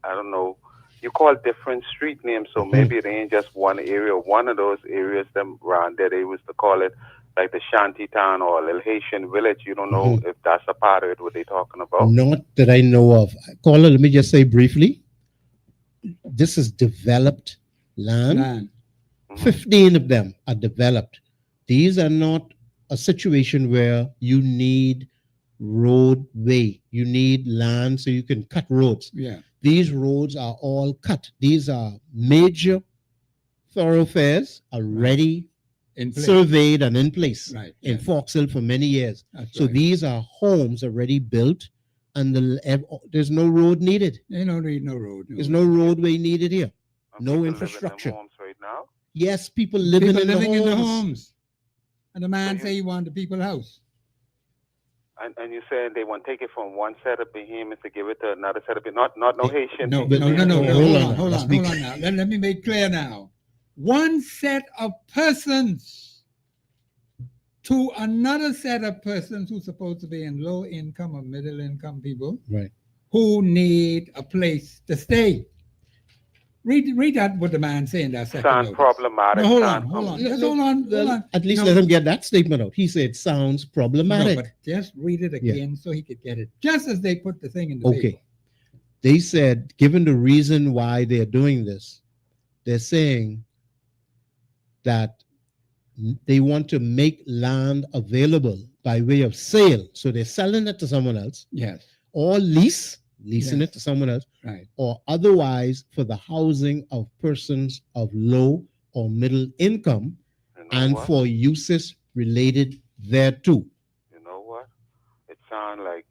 I don't know, you call different street names, so maybe it ain't just one area. One of those areas them around there, they was to call it like the Shanty Town or Little Haitian Village. You don't know if that's a part of it, what they talking about. Not that I know of. Caller, let me just say briefly, this is developed land. Land. 15 of them are developed. These are not a situation where you need roadway. You need land so you can cut roads. Yeah. These roads are all cut. These are major thoroughfares already In place. surveyed and in place Right. in yeah, Fox Hill for many years. that's So right. these are homes already built, and there's no road needed. You don't need no road. There's no roadway needed here. And No people infrastructure. live in them homes right now. Yes, people living, People in, living the in the homes. homes. And the man you- say he want the people's house. And you saying they want to take it from one set of behemoths to give it to another set of not no Haitian. No, people. no. hold Hold on on, now. hold Let's on, be hold on now. Let me make clear now. One set of persons to another set of persons who's supposed to be in low income or middle income people Right. who need a place to stay. Read that what the man saying that second Sounds notice. problematic. No, hold sounds on, hold on. com- Just hold on, hold on. At least No. let him get that statement out. He said sounds No, problematic. but just read it again so he could get it. Just as they put the thing in the Okay. paper. They said, given the reason why they're doing this, they're saying that they want to make land available by way of sale. So they're selling it to someone else, Yes, or leasing Yes. it to someone else, right. or otherwise for the housing of persons of low or middle income, You know and what? for uses related thereto. You know what? It sounds like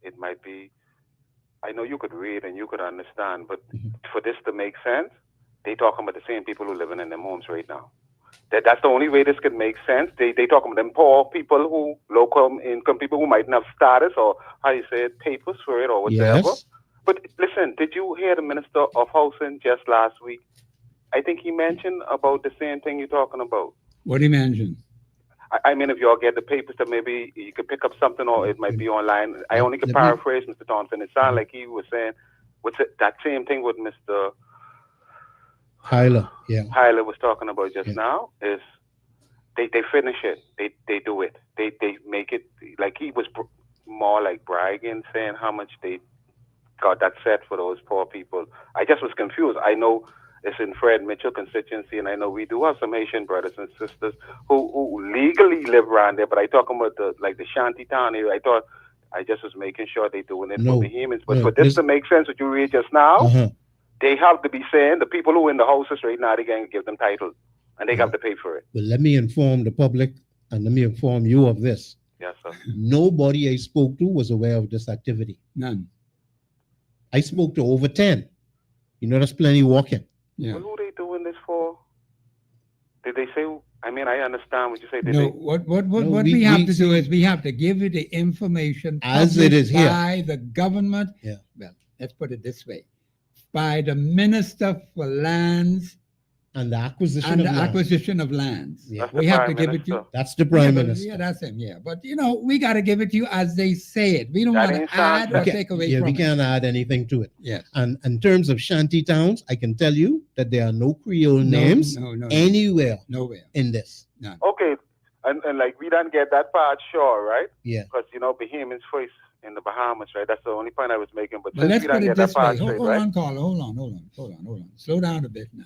it might be. I know you could read and you could understand, but for this to make sense, they talking about the same people who living in them homes right now. That's the only way this could make sense. They talking about them poor people who low income people who might not have status or how you say it, papers for it or whatever. Yes. But listen, did you hear the Minister of Housing just last week? I think he mentioned about the same thing you're talking about. What do you mention? I mean, if y'all get the papers, that maybe you could pick up something, or it might be online. I only could Let me- paraphrase Mr. Thompson. It sounded like he was saying, "What's it?" That same thing with Mr. Hyla, yeah. Hyler was talking about just Yeah. now. Is they finish it, they do it, they make it like he was more like bragging, saying how much they got that set for those poor people. I just was confused. I know it's in Fred Mitchell constituency, and I know we do have some Haitian brothers and sisters who legally live around there, but I talking about the shanty town area. I just was making sure they doing it No, for behemoths. But no, for this this- to make sense, what you read just now, Uh-huh. they have to be saying the people who in the houses right now, they can give them title, and they have to pay for it. Well, let me inform the public and let me inform you of this. Yes, sir. Nobody I spoke to was aware of this activity. None. I spoke to over 10. You know, that's plenty walking. Yeah. Well, who they doing this for? Did they say? I mean, I understand what you say. Did No, they? what No, we have we to do is we have to give you the information As it is published here. by the government. Yeah. Well, let's put it this way: by the Minister for Lands And the acquisition and of the land. acquisition of lands. Yeah. That's We the have Prime to give it to you. Minister. That's the prime but- minister. Yeah, that's him. Yeah, but we got to give it to you as they say it. We don't That want ain't to add or sound- take away Yeah, from we it. can't add anything to it. Yes. And in terms of shanty towns, I can tell you that there are no Creole names No, anywhere nowhere. in this. Okay, and like we don't get that part, sure, right? Yeah. Because behemoths first in the Bahamas, right? That's the only point I was making. But But since let's we put don't it get that this way. part Hold, straight, hold right? on, caller. Hold on. Slow down a bit now.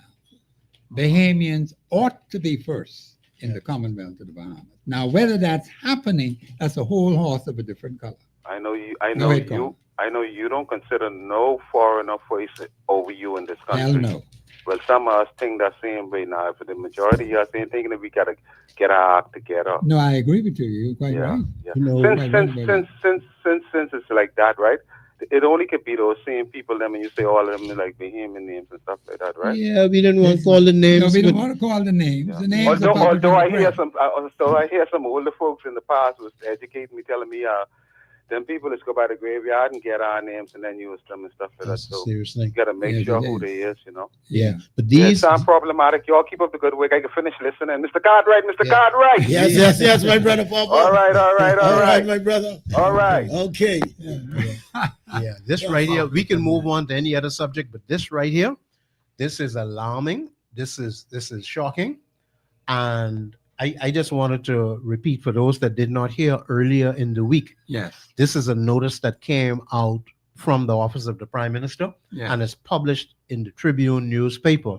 Bahamians ought to be first in the Commonwealth of the Bahamas. Now, whether that's happening, that's a whole horse of a different color. I know you. Go ahead, Colin. I know you don't consider no foreigner voice over you in this country. Hell no. Well, some of us think that same way now. For the majority of us, ain't thinking that we gotta get our act together. No, I agree with you. You're quite Yeah, right. yeah. You know, Since Right, since right, since since since since it's like that, right? It only could be those same people. Them and you say all of them like Bahamian names and stuff like that, right? Yeah, we didn't want Yes. to call the names. No, we don't but- want to call the names. Yeah. The names are Although public in I the hear press. some older folks in the past was educating me, telling me, them people just go by the graveyard and get our names and then use them and stuff like that. That's a So serious you thing. gotta make Yes, sure it who is. they is, Yeah. But Yeah, it these. sound problematic. Y'all keep up the good work. I can finish listening. Mr. Cartwright, Mr. Yeah. Cartwright. Yes, my brother Papa. All right, All right, my brother. all right. Okay. Yeah, this right here, we can move on to any other subject, but this right here, this is alarming. This is shocking. And I just wanted to repeat for those that did not hear earlier in the week. Yes. This is a notice that came out from the office of the Prime Minister Yeah. and is published in the Tribune newspaper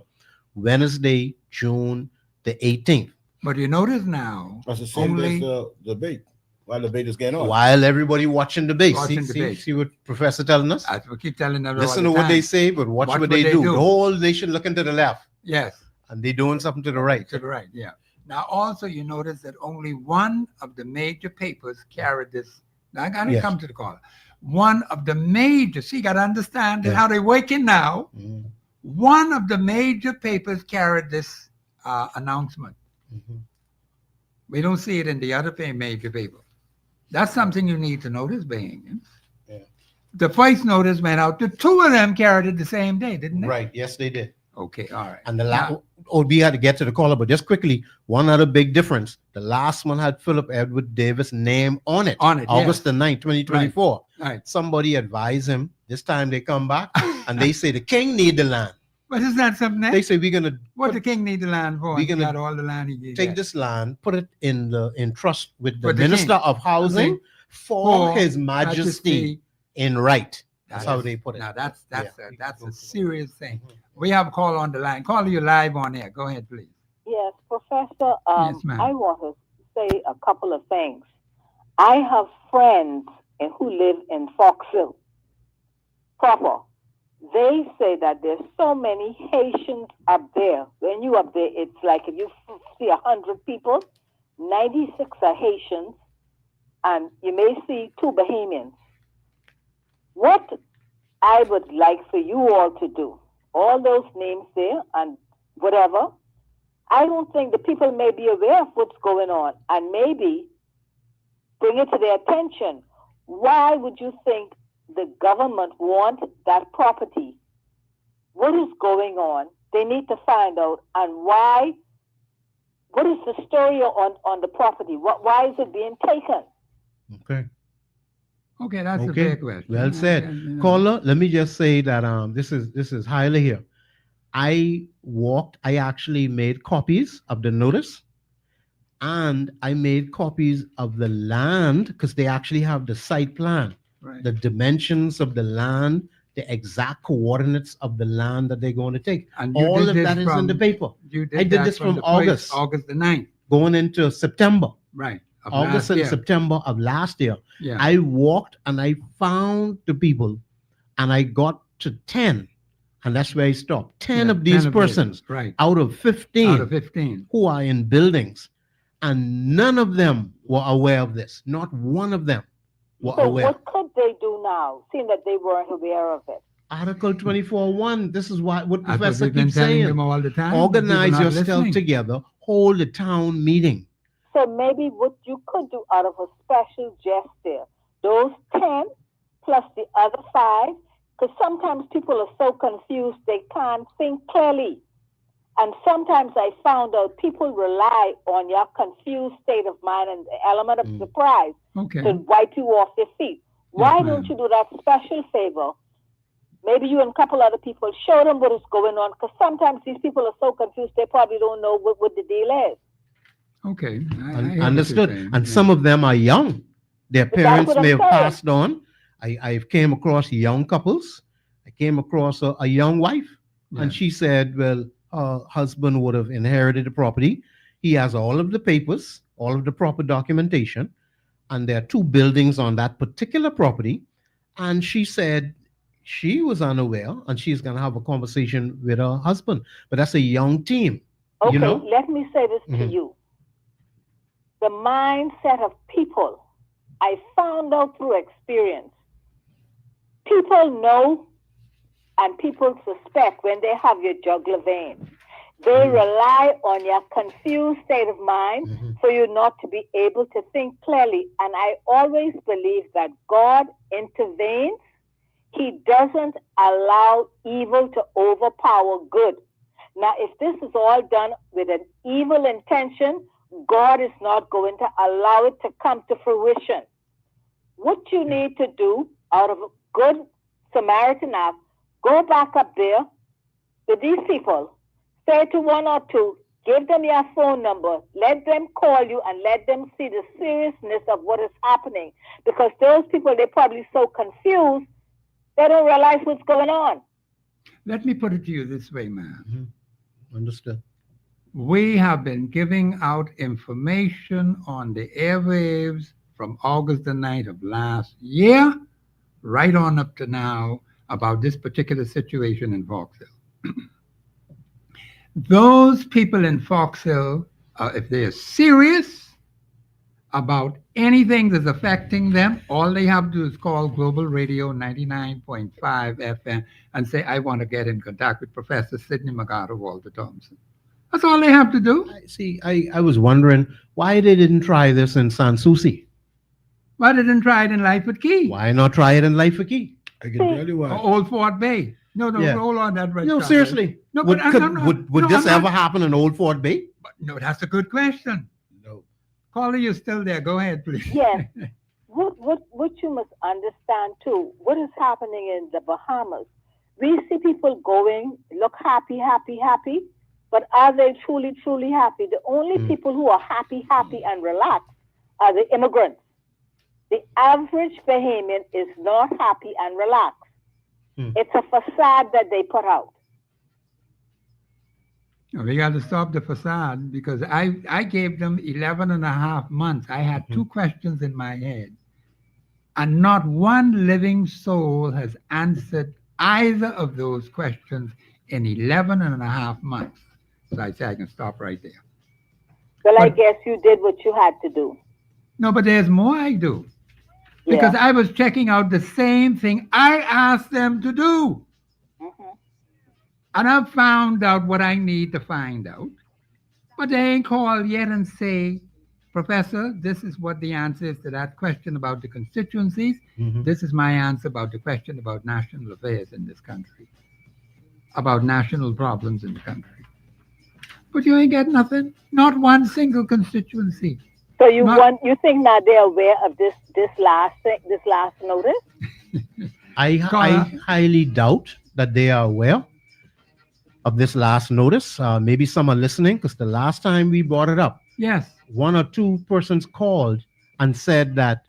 Wednesday, June the 18th. But you notice now, That's the same only as the debate. While the debate is going on. While everybody watching debate. Watching See, debate. see what Professor telling us? as we keep telling them, Listen to all the what they time. say, but watch what they do. do. The whole nation looking to the left, Yes, and they doing something to the right. to the right. Yeah. Now, also, you notice that only one of the major papers carried this. Now, I got to Yes. come to the call. One of the major, see, you got to understand Yeah. how they working now. Mhm. One of the major papers carried this announcement. Mhm. We don't see it in the other major paper. That's something you need to notice, Bahamians. Yeah. The first notice went out. The two of them carried it the same day, didn't they? Right. Yes, they did. Okay, all right. And the Now- we had to get to the caller, but just quickly, one other big difference. The last one had Philip Edward Davis' name on it. On it, August yes. the 9th, 2024. All right. Somebody advised him. This time they come back and they say the king need the land. But isn't that something? They say we're gonna What the king need the land for? we He gonna got all the land he gave. take back. this land, put it in trust with the With the Minister king. of Housing for For His Majesty in right. That's how they put it. Now that's Yeah. that's a serious thing. We have a call on the line. Call you live on air. Go ahead, please. Yes, Professor. Yes, ma'am. I want to say a couple of things. I have friends who live in Foxville proper. They say that there's so many Haitians up there. When you up there, it's like if you see 100 people, 96 are Haitians, and you may see 2 Bahamians. What I would like for you all to do, all those names there and whatever, I don't think the people may be aware of what's going on and maybe bring it to their attention. Why would you think the government want that property? What is going on? They need to find out. And why? What is the story on the property? Why is it being taken? Okay. Okay, that's a Okay. fair question. Well said. You know. Caller, let me just say that this is highly here. I actually made copies of the notice and I made copies of the land because they actually have the site plan, Right. the dimensions of the land, the exact coordinates of the land that they're going to take. And you All did of this that is in from- the paper. You I did that this from the August. August the 9th. Going into September, Right. Of August last and year. September of last year. Yeah. I walked and I found the people and I got to 10. And that's where I stopped. 10 Yeah, of these 10 of persons Right. out of 15 Out of 15. who are in buildings. And none of them were aware of this. Not one of them were So aware. what could they do now, seeing that they weren't aware of it? Article 24.1, this is what That's what Professor we've been keeps telling saying. them all the time. but people Organize not yourself listening. together, hold a town meeting. So maybe what you could do out of a special gesture, those 10 plus the other 5, because sometimes people are so confused they can't think clearly. And sometimes I found out people rely on your confused state of mind and the element of surprise Okay. to wipe you off their feet. Why ma'am. don't you do that special favor? Maybe you and a couple other people show them what is going on, because sometimes these people are so confused they probably don't know what the deal is. Okay. I hear what you're Understood. saying. And Yeah. some of them are young. Their But that's parents what I'm may have saying. passed on. I came across young couples. I came across a young wife, Yeah. and she said, well, her husband would have inherited the property. He has all of the papers, all of the proper documentation, and there are 2 buildings on that particular property. And she said she was unaware, and she's going to have a conversation with her husband. But that's a young team. Okay, You know? let me say this to Mhm. you. The mindset of people, I found out through experience. People know and people suspect when they have your jugular vein. They rely on your confused state of mind Mhm. for you not to be able to think clearly. And I always believe that God intervenes. He doesn't allow evil to overpower good. Now, if this is all done with an evil intention, God is not going to allow it to come to fruition. What you need to do out of a good Samaritan act, go back up there with these people, say to 1 or 2, give them your phone number, let them call you and let them see the seriousness of what is happening. Because those people, they're probably so confused, they don't realize what's going on. Let me put it to you this way, man. Understood. We have been giving out information on the airwaves from August the 9th of last year, right on up to now, about this particular situation in Foxhill. Those people in Foxhill If they are serious about anything that's affecting them, all they have to do is call Global Radio 99.5 FM and say, I want to get in contact with Professor Sidney McGarta Walter Thompson. That's all they have to do. I was wondering why they didn't try this in Sanssouci. Why didn't try it in Life at Key? Why not try it in Life Key? I can tell you Or why. Old Fort Bay? No, Yeah. hold on that right No, shot, seriously. right? No, would but could- I'm not- would no, this I'm ever not- happen in Old Fort Bay? No, that's a good question. No. Caller, you're still there. Go ahead, please. Yes. What you must understand too, what is happening in the Bahamas? We see people going, look happy, happy, happy, but are they truly, truly happy? The only people who are happy, happy, and relaxed are the immigrants. The average Bahamian is not happy and relaxed. It's a facade that they put out. We got to stop the facade because I gave them 11 and a half months. I had two questions in my head. And not one living soul has answered either of those questions in 11 and a half months. So I say I can stop right there. Well, I But- guess you did what you had to do. No, but there's more I do. Yeah. Because I was checking out the same thing I asked them to do. Mhm. And I've found out what I need to find out. But they ain't called yet and say, Professor, this is what the answer is to that question about the constituencies. This is my answer about the question about national affairs in this country, about national problems in the country. But you ain't get nothing. Not one single constituency. So you Not- you think now they're aware of this last thing, this last notice? I Caller. highly doubt that they are aware of this last notice. Maybe some are listening because the last time we brought it up, Yes. one or two persons called and said that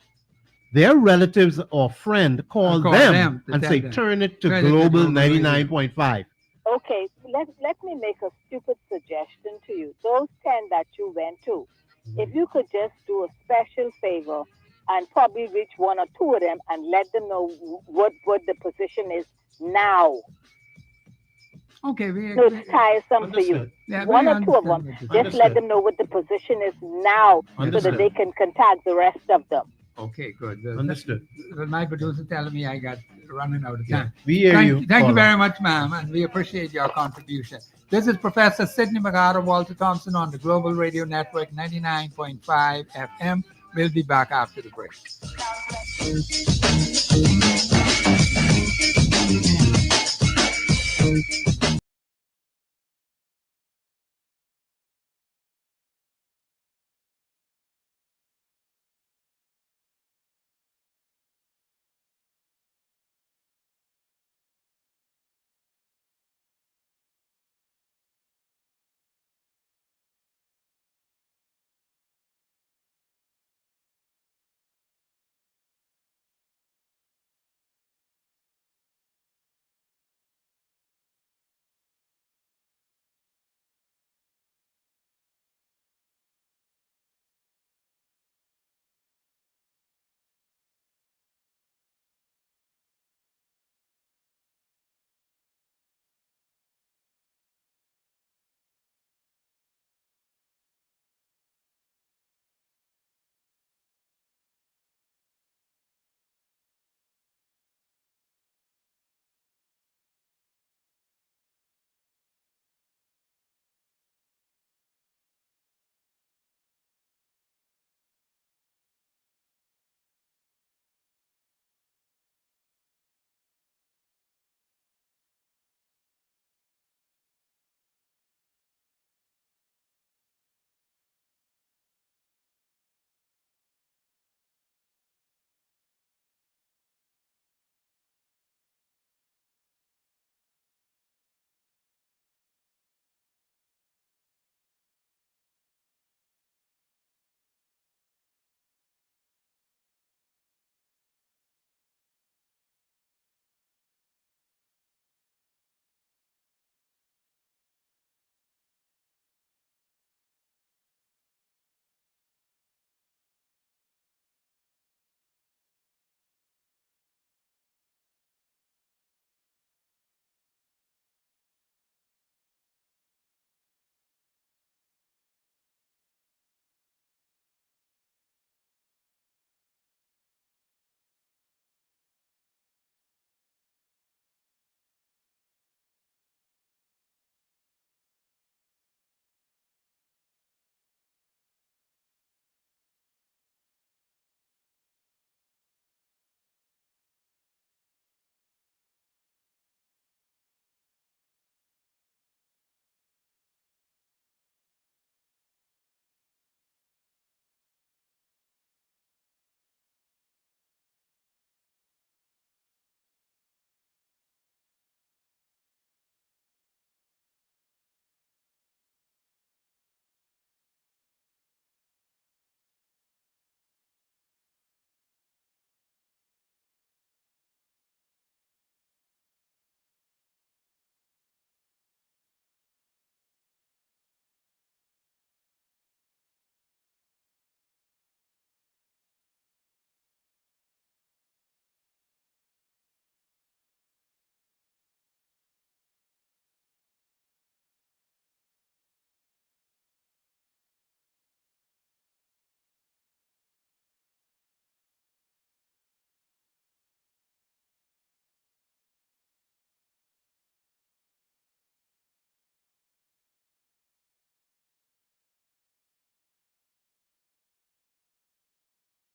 their relatives or friend called call them them to and tell say, them. turn it to Turn it to Global Global Radio." 99.5. Okay, let me make a stupid suggestion to you. Those 10 that you went to, if you could just do a special favor and probably reach one or two of them and let them know what the position is now. Okay. No, it's tiresome for you. Understood. Yeah, One we or two of them, understand what you're just saying. let Understood. them know what the position is now so Understood. that they can contact the rest of them. Okay, good. Understood. My producer telling me I got running out of time. We hear Thank you. you caller. very much, ma'am, and we appreciate your contribution. This is Professor Sidney McGarta Walter Thompson on the Global Radio Network 99.5 FM. We'll be back after the break.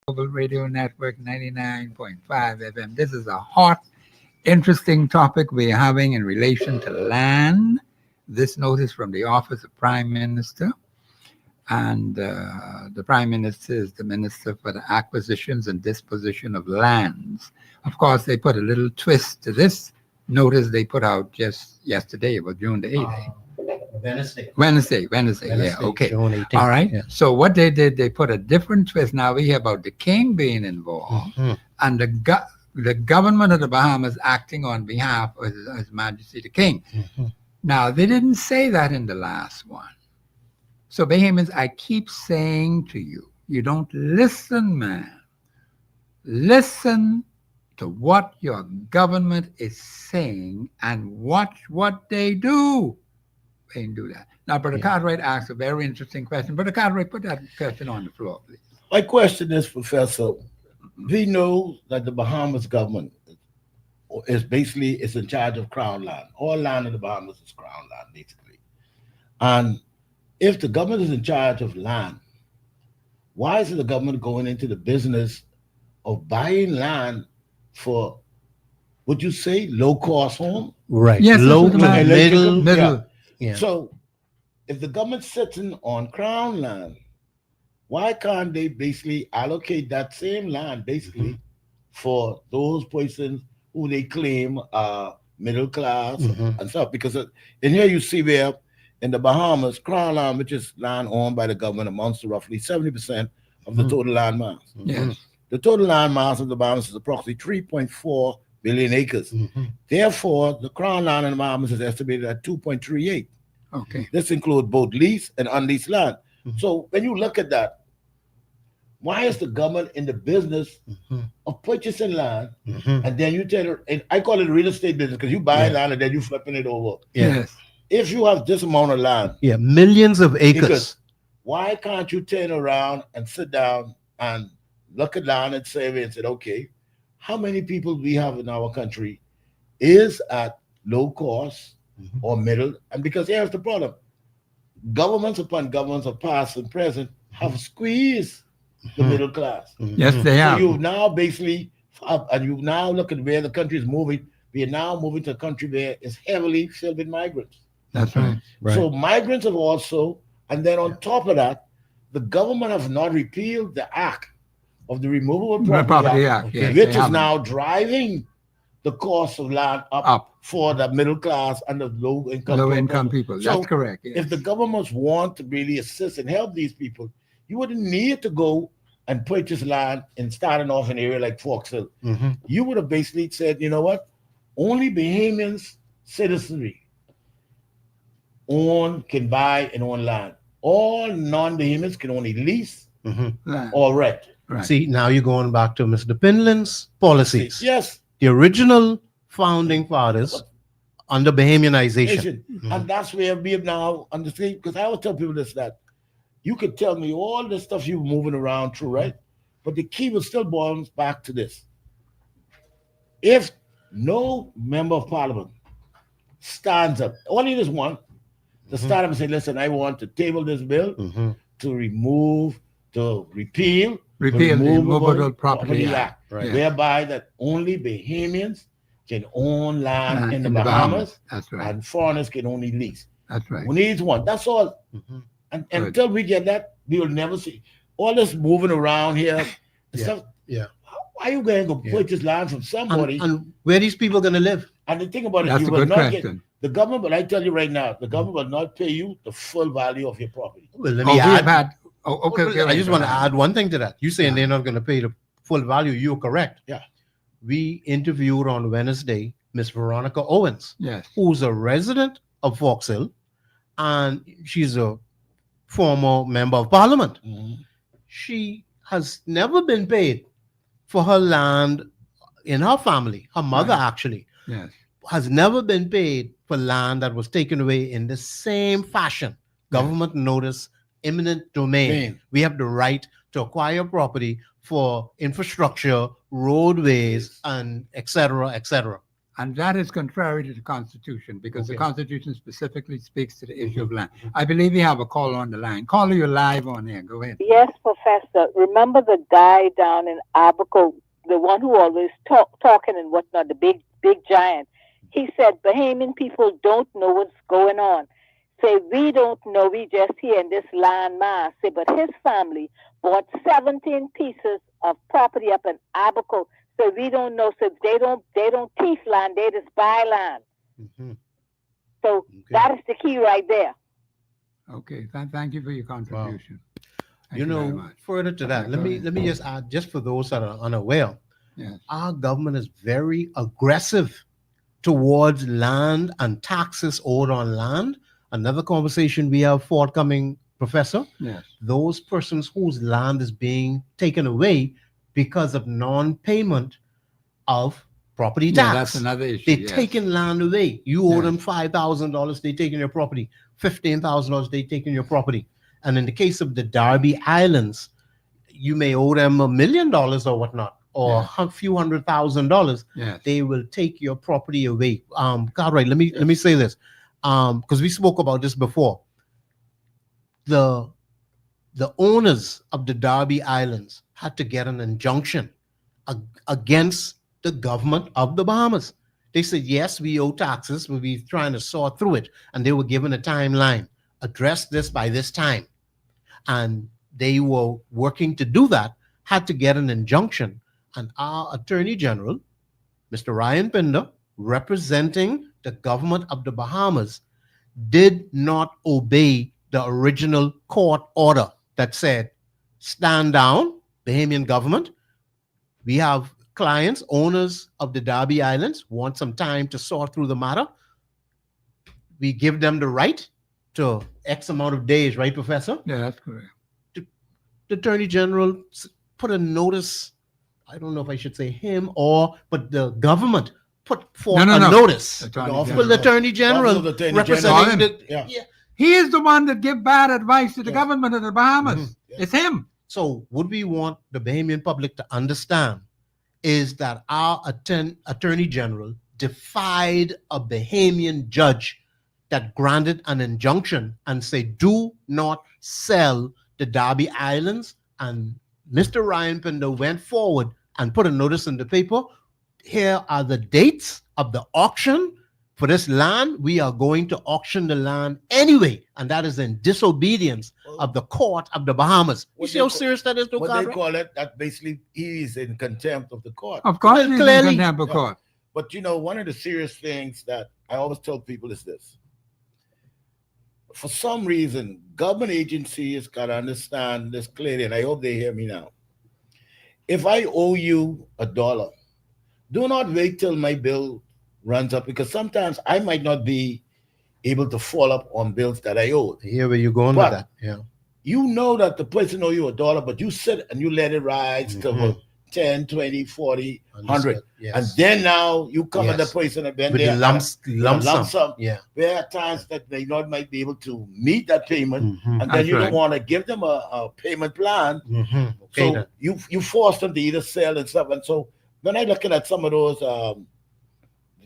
Global Radio Network 99.5 FM. This is a hot, interesting topic we're having in relation to land. This notice from the Office of Prime Minister. And the Prime Minister is the Minister for the Acquisitions and Disposition of Lands. Of course, they put a little twist to this notice they put out just yesterday, about June the 8th. Wednesday, yeah, okay. June 18th, All right. yeah. So what they did, they put a different twist. Now we hear about the king being involved and the government of the Bahamas acting on behalf of His Majesty the King. Now, they didn't say that in the last one. So, Bahamians, I keep saying to you, you don't listen, man. Listen to what your government is saying and watch what they do. They didn't do that. Now, Brother Cartwright asked a very interesting question. Brother Cartwright, put that question on the floor, please. My question is, Professor, we know that the Bahamas government is in charge of crown land. All land in the Bahamas is crown land, basically. And if the government is in charge of land, why is the government going into the business of buying land for, would you say, low-cost home? Right. Yes, Low that's what to I'm middle. Middle. Yeah. So if the government's sitting on crown land, why can't they basically allocate that same land basically for those persons who they claim are middle class and stuff? Because in here you see where in the Bahamas, crown land, which is land owned by the government, amounts to roughly 70% of the total land mass. Yes. The total land mass of the Bahamas is approximately 3.4 billion acres. Therefore, the crown land in the Bahamas is estimated at 2.38. Okay. This includes both leased and unleased land. So when you look at that, why is the government in the business of purchasing land and then you tell her, and I call it real estate business because you buy land and then you flipping it over. Yes. If you have this amount of land, Millions of acres. because why can't you turn around and sit down and look at land and survey and say, okay, how many people we have in our country is at low cost or middle? And because here's the problem. Governments upon governments of past and present have squeezed the middle class. Yes, they So have. you now basically, and you now look at where the country is moving. We are now moving to a country where it's heavily filled with migrants. That's right. So migrants have also, and then on top of that, the government have not repealed the act of the Removable Property Act, yes, which they is haven't. now driving the cost of land up for the middle class and the low income people. So That's correct. Yes. if the governments want to really assist and help these people, you wouldn't need to go and purchase land and starting off an area like Fox Hill. You would have basically said, you know what? Only Bahamians citizenry can buy and own land. All non-Bahamians can only lease Land. or rent. Right. See, now you're going back to Mr. Pinland's policies. Yes. The original founding fathers under Bahamianization. And that's where we have now understood, because I always tell people this, that you could tell me all the stuff you're moving around through, right? But the key will still boils back to this. If no member of parliament stands up, all you just want to stand up and say, listen, I want to table this bill to remove, to repeal the Removable Property Act. Right. whereby that only Bahamians can own land in the Bahamas. That's right. And foreigners can only lease. That's right. We need one. That's all. And until we get that, we will never see all this moving around here. And stuff. Why are you going to go purchase land from somebody? And where these people going to live? And the thing about it, That's you a will good not question. get the government. But I tell you right now, the government will not pay you the full value of your property. Well, let Oh, me we have add. had. Oh, okay. okay, I just right, want to right. add one thing to that. You saying they're not going to pay the full value. You're correct. Yeah. We interviewed on Wednesday Miss Veronica Owens, Yes. who's a resident of Fox Hill, and she's a former member of parliament. She has never been paid for her land in her family. Her mother actually Yes. has never been paid for land that was taken away in the same fashion. Government notice, eminent domain. We have the right to acquire property for infrastructure, roadways, and et cetera, et cetera. And that is contrary to the Constitution because the Constitution specifically speaks to the issue of land. I believe we have a caller on the line. Caller, you're live on air. Go ahead. Yes, Professor. Remember the guy down in Abaco, the one who always talking and whatnot, the big giant. He said Bahamian people don't know what's going on. Say, we don't know, we just here in this land mass. Say, but his family bought 17 pieces of property up in Abaco. So we don't know. So they don't thief land, they just buy land. Mm-hmm. So that is the key right there. Okay, thank you for your contribution. Thank You very know, much. further to that, let me just add, just for those that are unaware, Yes. our government is very aggressive towards land and taxes owed on land. Another conversation we have forthcoming, Professor. Yes. Those persons whose land is being taken away because of non-payment of property tax. Yeah, that's another issue. They're yes. taking land away. You owe Yes. them $5,000, they taking your property. $15,000, they taking your property. And in the case of the Darby Islands, you may owe them $1 million or whatnot, or a few $100,000. Yes. They will take your property away. Cartwright, let me say this, because we spoke about this before. The owners of the Darby Islands had to get an injunction against the government of the Bahamas. They said, yes, we owe taxes, but we're trying to sort through it. And they were given a timeline. Address this by this time. And they were working to do that, had to get an injunction. And our Attorney General, Mr. Ryan Pinder, representing the government of the Bahamas, did not obey the original court order that said, stand down, Bahamian government. We have clients, owners of the Darby Islands, want some time to sort through the matter. We give them the right to X amount of days, right, Professor? Yeah, that's correct. The Attorney General put a notice, I don't know if I should say him but the government put forth a notice. The Attorney General representing the... He is the one that give bad advice to the government of the Bahamas. Mm-hmm. It's him. So what we want the Bahamian public to understand is that our Attorney General defied a Bahamian judge that granted an injunction and said, do not sell the Darby Islands. And Mr. Ryan Pinder went forward and put a notice in the paper. Here are the dates of the auction for this land. We are going to auction the land anyway. And that is in disobedience of the court of the Bahamas. You see how serious that is? What they call it, that basically he is in contempt of the court. Of course, he's clearly. in contempt of court. But you know, one of the serious things that I always tell people is this. For some reason, government agencies got to understand this clearly, and I hope they hear me now. If I owe you $1, do not wait till my bill runs up, because sometimes I might not be able to follow up on bills that I owe. Here where you're going with that. Yeah. You know that the person owe you $1, but you sit and you let it rise to 10, 20, 40, 100. Yes. And then now you come at the person and then with the lump sum. Yeah. There are times that they not might be able to meet that payment, and then That's you right. don't want to give them a payment plan. Okay, So you force them to either sell and stuff. And so when I looking at some of those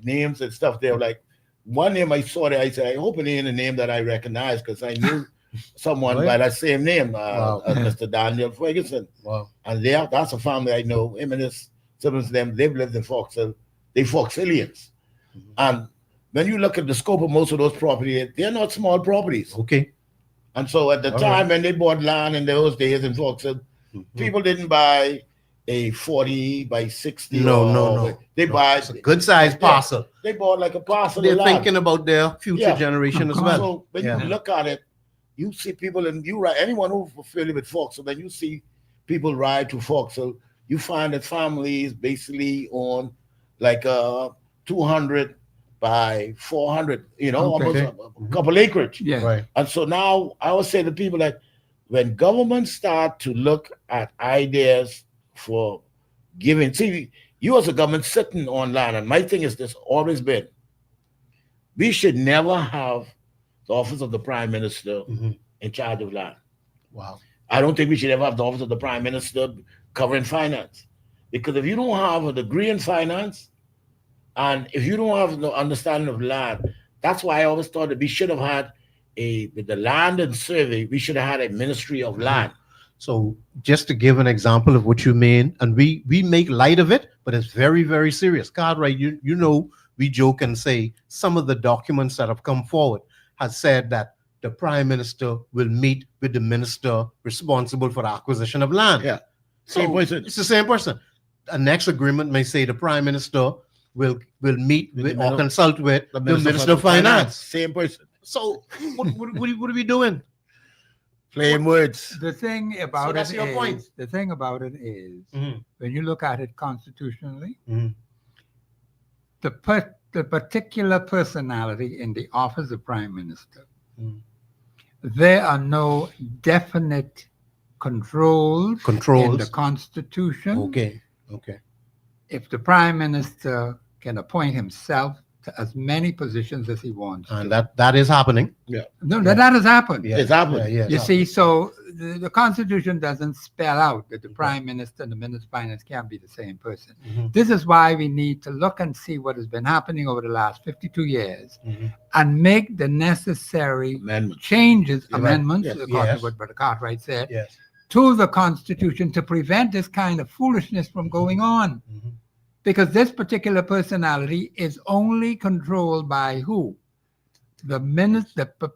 names and stuff, they're like, one name I saw there, I said, I hope it ain't a name that I recognize, because I knew someone by that same name, Mr. Daniel Ferguson. Wow. And that's a family I know. Him and his siblings, they've lived in Foxhill. They Foxhillians. And when you look at the scope of most of those properties, they're not small properties. Okay. And so at the time when they bought land in those days in Foxhill, people didn't buy a 40 by 60. No. They buy It's a good sized parcel. They bought like a parcel They're of land. thinking about their future generation as well. So when you look at it, you see people, and you ride, anyone who's familiar with Foxhill, then you see people ride to Foxhill, you find that families basically own like 200 by 400, almost a couple acreage. Yeah. Right. And so now I would say to people that when governments start to look at ideas for giving, see, you as a government sitting on land, and my thing is this always been, we should never have the office of the Prime Minister in charge of land. Wow. I don't think we should ever have the office of the Prime Minister covering finance. Because if you don't have a degree in finance, And if you don't have no understanding of land, that's why I always thought that we should have had with the land and survey, we should have had a ministry of land. So just to give an example of what you mean, and we make light of it, but it's very, very serious. Cartwright, you know, we joke and say some of the documents that have come forward has said that the prime minister will meet with the minister responsible for the acquisition of land. Yeah. So Same person. it's the same person. The next agreement may say the prime minister will meet with or consult with the minister of finance. Same person. So what are we doing? Playing words. The thing about that's it your is, point. the thing about it is, Mhm. when you look at it constitutionally, Mhm. the particular personality in the office of prime minister, Mhm. there are no definite controls in the constitution. Okay. If the prime minister can appoint himself to as many positions as he wants And to. that is happening. No, that has happened. It's happened. You see, so the Constitution doesn't spell out that the prime minister and the minister of finance can't be the same person. Mhm. This is why we need to look and see what has been happening over the last 52 years Mhm. and make the necessary Amendments. changes, You're right. amendments, Yes. according Yes. to what Brother Cartwright said, Yes. to the Constitution to prevent this kind of foolishness from going on. Mhm. Because this particular personality is only controlled by who? The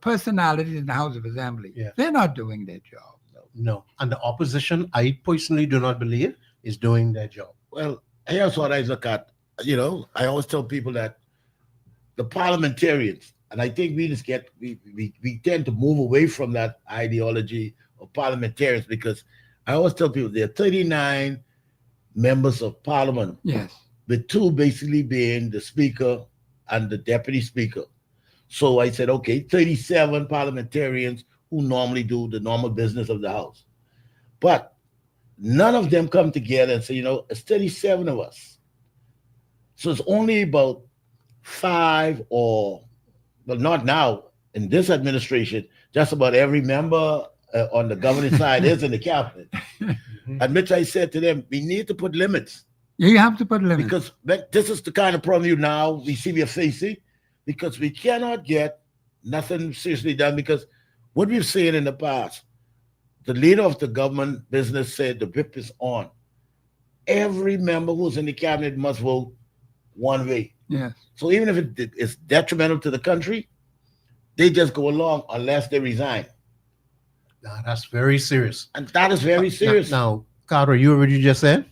personalities in the House of Assembly. Yeah. They're not doing their job. No. And the opposition, I personally do not believe, is doing their job. Well, here's what I look at. You know, I always tell people that the parliamentarians, and I think we just we tend to move away from that ideology of parliamentarians because I always tell people there are 39 members of parliament, Yes. with two basically being the speaker and the deputy speaker. So I said, okay, 37 parliamentarians who normally do the normal business of the House. But none of them come together and say, you know, it's 37 of us. So it's only about 5 or, well, not now, in this administration, just about every member on the governing side is in the cabinet. And which I said to them, we need to put limits. You have to put limits. Because this is the kind of problem we see we are facing, because we cannot get nothing seriously done. Because what we've seen in the past, the leader of the government business said the whip is on. Every member who's in the cabinet must vote one way. Yes. So even if it is detrimental to the country, they just go along unless they resign. Now, that's very serious. And that is very serious. Now, Carter, you heard what you just said?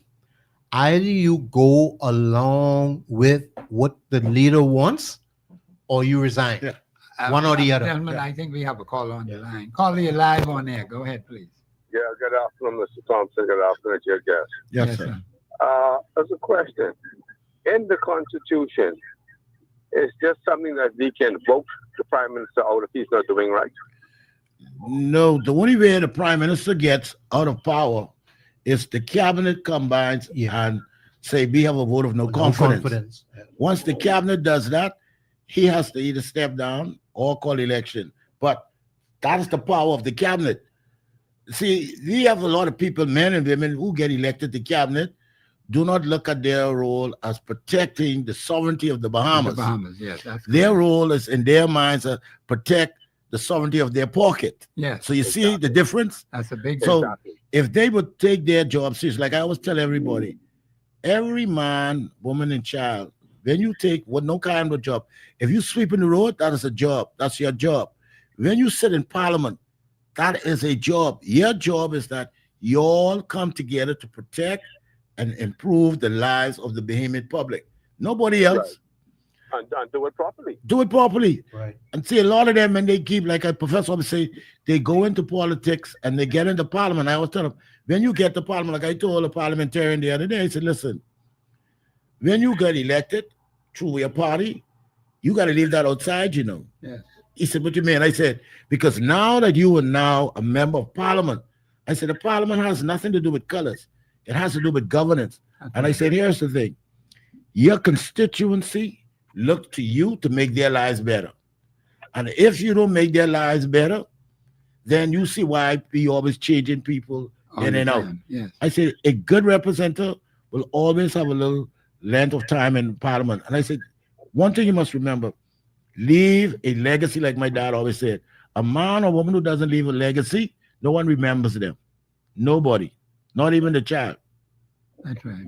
Either you go along with what the leader wants or you resign. Yeah. One or the other. Gentlemen, I think we have a call on the line. Call you live on air. Go ahead, please. Yeah, good afternoon, Mr. Thompson. Good afternoon to your guest. Yes, sir. As a question, in the Constitution, is just something that we can vote the Prime Minister out if he's not doing right? No, the only way the prime minister gets out of power is the cabinet combines and say we have a vote of no confidence. Yeah. Once the cabinet does that, he has to either step down or call election. But that is the power of the cabinet. See, we have a lot of people, men and women, who get elected to cabinet, do not look at their role as protecting the sovereignty of the Bahamas. The Bahamas, yes. That's Their role is, in their minds, protect the sovereignty of their pocket. yes. So you see the difference? That's a big So Exactly. if they would take their job seriously, like I always tell everybody, every man, woman, and child, when you take no kind of job, if you sweep in the road, that is a job. That's your job. When you sit in parliament, that is a job. Your job is that you all come together to protect and improve the lives of the Bahamian public. Nobody else. And do it properly. Do it properly. Right. And see, a lot of them, when they keep, like a professor always say, they go into politics and they get into parliament. I always tell them, when you get to parliament, like I told a parliamentarian the other day, I said, listen, when you get elected through your party, you got to leave that outside, you know. Yes. He said, what you mean? I said, because now that you are now a member of parliament, I said, the parliament has nothing to do with colors. It has to do with governance. And I said, here's the thing. Your constituency look to you to make their lives better. And if you don't make their lives better, then you see why we always changing people in and out. Yes. I said, a good representative will always have a little length of time in Parliament. And I said, one thing you must remember, leave a legacy, like my dad always said. A man or woman who doesn't leave a legacy, no one remembers them. Nobody, not even the child. That's right.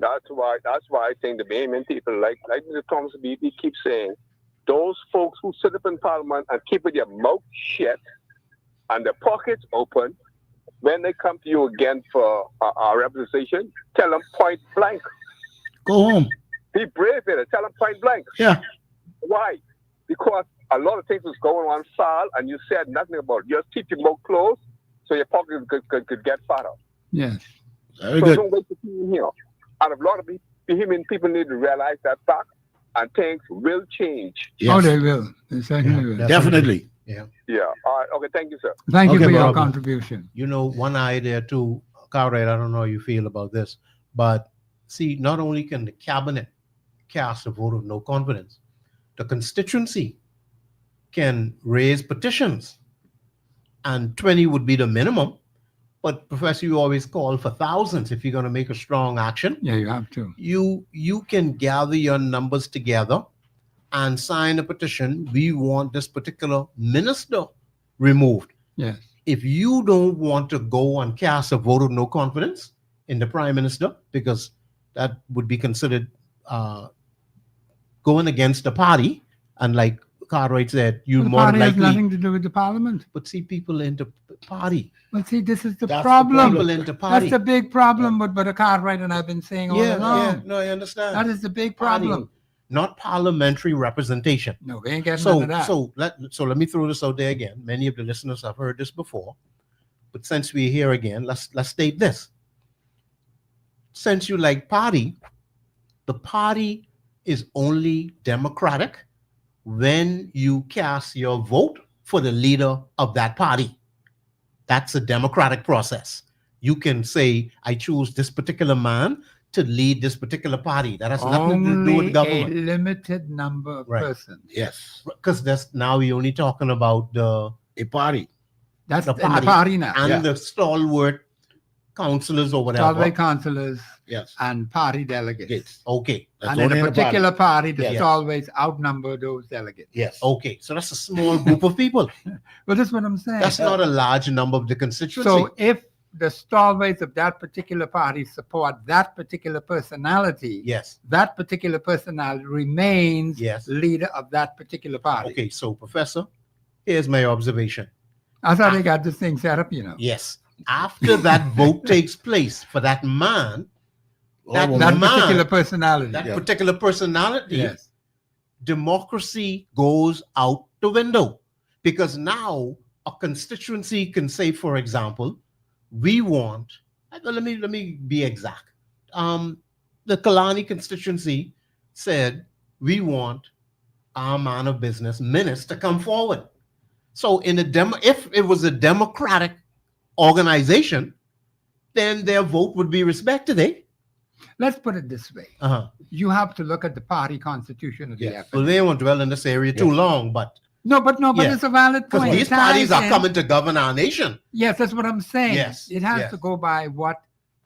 That's why I think the Bahamian people, like Mr. Thompson BP keeps saying, those folks who sit up in Parliament and keep their mouth shut and their pockets open, when they come to you again for our representation, tell them point blank. Go home. Be brave in it. Tell them point blank. Yeah. Why? Because a lot of things was going on, Sal, and you said nothing about it. Just keep your mouth closed so your pockets could get fatter. Yes. Very So good. don't wait to see him here. And a lot of Bahamian people need to realize that fact, and things will change. Yes. Oh, they will. They certainly will. Yeah. Definitely. Yeah. All right. Okay. Thank you, sir. Thank you Okay, for your Bob. contribution. You know, one idea too, Conrad, I don't know how you feel about this, but see, not only can the cabinet cast a vote of no confidence, the constituency can raise petitions, and 20 would be the minimum. But Professor, you always call for thousands if you're going to make a strong action. Yeah, you have to. You can gather your numbers together and sign a petition. We want this particular minister removed. Yes. If you don't want to go and cast a vote of no confidence in the prime minister, because that would be considered going against the party, and like Cartwright said, you The more party has likely. nothing to do with the parliament. But see, people into party. Well, see, this is the That's the problem. People into party. That's the big problem with what Cartwright and I've been saying all along. No, I understand. That is the big Party, problem. not parliamentary representation. No, we ain't getting none of that. So let me throw this out there again. Many of the listeners have heard this before, but since we're here again, let's state this. Since you like party, the party is only democratic when you cast your vote for the leader of that party. That's a democratic process. You can say, I choose this particular man to lead this particular party. That has nothing to do Only with a government. limited number of Right. persons. Yes. Because that's now we're only talking about the A party. That's The in the party. party now. and Yeah. the stalwart councillors or whatever. Solvay councillors Yes. and party delegates. Gates. Okay. That's And in only a in the party. particular party, the Yes. Solvays outnumber those delegates. Yes. Okay. So that's a small group of people. Well, that's what I'm saying. That's not a large number of the constituency. So if the stalwarts of that particular party support that particular personality, yes. that particular personality remains Yes. leader of that particular party. Okay. So Professor, here's my observation. That's how they got this thing set up, you know. Yes. After that vote takes place for that man, that woman. That man, particular personality. that Yeah. particular personality, Yes. democracy goes out the window, because now a constituency can say, for example, we want. Let me be exact. The Kalani constituency said we want our man of business, Menace, to come forward. So if it was a democratic organization, then their vote would be respected, eh? Let's put it this way. Uh-huh. You have to look at the party constitution of the Yes. Well, FNL. they won't dwell in this area too long, but No, but Yeah. it's a valid because point. these It ties parties are in- coming to govern our nation. Yes, that's what I'm saying. Yes, It has yes. to go by what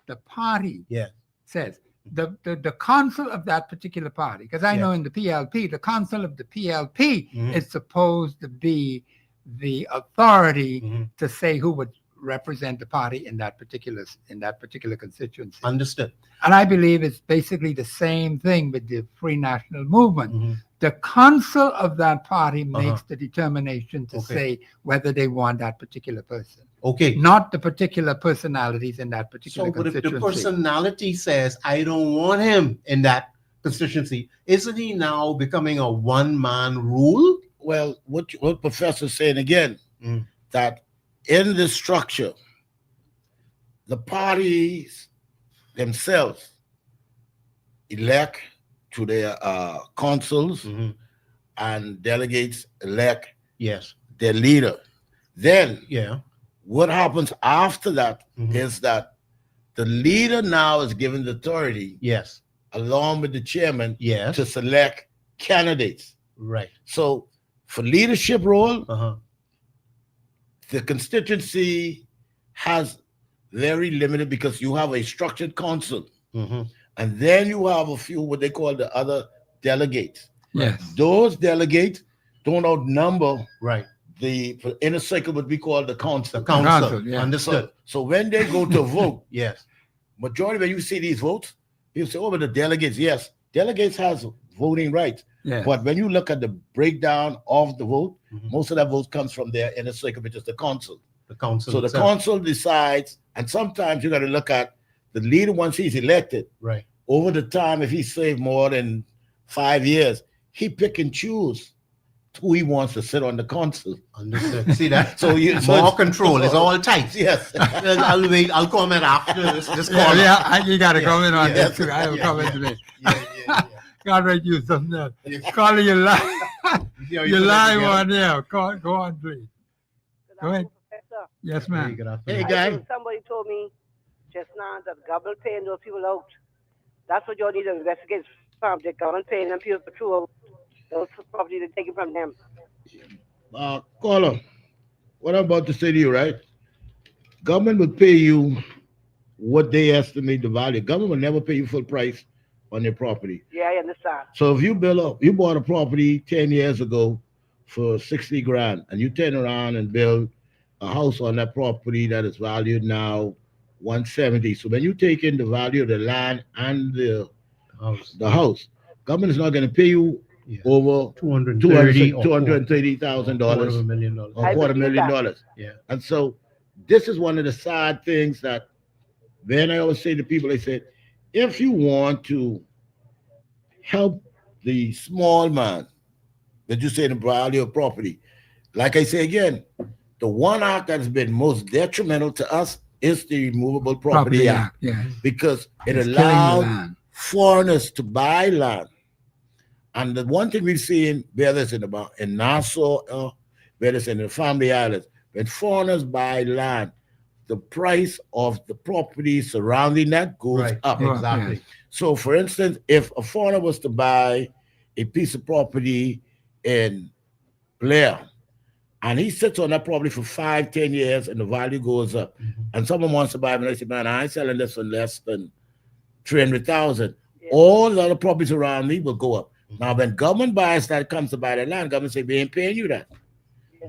the party Yeah. says. The council of that particular party, because I know in the PLP, the council of the PLP Mhm. is supposed to be the authority Mhm. to say who would represent the party in that particular constituency. Understood. And I believe it's basically the same thing with the Free National Movement. Mhm. The council of that party makes Uh-huh. the determination to Okay. say whether they want that particular person, Okay. not the particular personalities in that particular So, but if the constituency. personality says, I don't want him in that constituency, isn't he now becoming a one-man rule? Well, what Professor's saying again, Mm. that in this structure, the parties themselves elect to their consuls and delegates elect Yes. their leader. Then Yeah. what happens after that Mhm. is that the leader now is given the authority, Yes. along with the chairman, Yes. to select candidates. Right. So for leadership role, Uh-huh. the constituency has very limited, because you have a structured council, Mm-hmm. And then you have a few what they call the other delegates. Yes. Those delegates don't outnumber Right. the inner circle, what we call the The council. council. Council, yeah. Understood. So when they go to vote, Yes. majority when you see these votes, you say, oh, but the delegates, yes, delegates has voting rights. Yes. But when you look at the breakdown of the vote, Mhm. most of that vote comes from their inner circle, which is the council. The council. So the itself. council decides, and sometimes you got to look at the leader once he's elected. Right. Over the time, if he served more than 5 years, he pick and choose who he wants to sit on the council. Understood. See that? So More control. It's all tight. Yes. I'll wait. I'll comment after this call. You got to comment on yeah, that too. I have a comment today. Yeah. God, write you something else. Calling you live. Yeah, You live on there. Go on, please. Good Go ahead. afternoon, Professor. Yes, Hey, ma'am. good afternoon. Hey, guy. Somebody told me just now that the government paying those people out. That's what y'all need to investigate from. The government paying them people for true. Those property they're taking from them. Caller, what I'm about to say to you, right? Government will pay you what they estimate the value. Government will never pay you full price on your property. Yeah, I understand. So if you bought a property 10 years ago for 60 grand, and you turn around and build a house on that property that is valued now 170. So when you take in the value of the land and the house, government is not going to pay you over $230,000 or $230,000 $250,000. or $250,000. Yeah. And so this is one of the sad things that when I always say to people, I said, if you want to help the small man that you say the value of property, like I say again, the one act that has been most detrimental to us is the Removable Property Act, Yeah. because it It's killing the allowed land. foreigners to buy land. And the one thing we've seen, whether it's in Nassau, whether it's in the Family Islands, when foreigners buy land, the price of the property surrounding that goes Right. up. Exactly. Yes. So, for instance, if a foreigner was to buy a piece of property in Blair, and he sits on that property for 5, 10 years, and the value goes up, and someone wants to buy it, and I say, man, I ain't selling this for less than 300,000. All the other properties around me will go up. Now, when government buys that, comes to buy the land, government say, we ain't paying you that.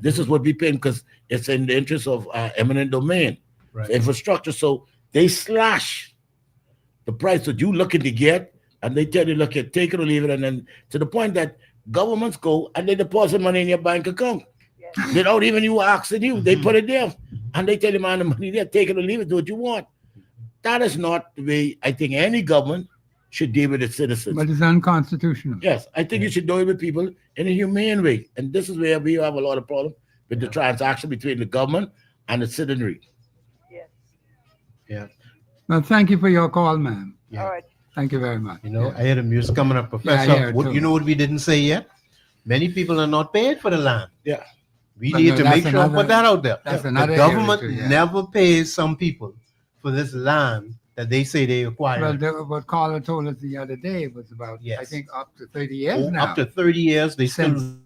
This is what we paying because it's in the interest of eminent domain, infrastructure. So they slash the price that you looking to get, and they tell you, look, take it or leave it. And then to the point that governments go and they deposit money in your bank account without even you asking you. They put it there, and they tell you, man, the money there, take it or leave it, do what you want. That is not the way I think any government should deal with its citizens. But it's unconstitutional. Yes, I think you should deal with people in a humane way. And this is where we have a lot of problem with the transaction between the government and the citizenry. Yeah. Well, thank you for your call, ma'am. Yeah. All right. Thank you very much. You know, I hear the music coming up, Professor. I hear it What, too. you know what we didn't say yet? Many people are not paid for the land. Yeah. We But need no, to that's make sure another- put that out there. that's The another government area too, yeah. never pays some people for this land that they say they acquired. Well, what caller told us the other day was about, I Yes. think, up to 30 years now. Up to 30 years, they Since still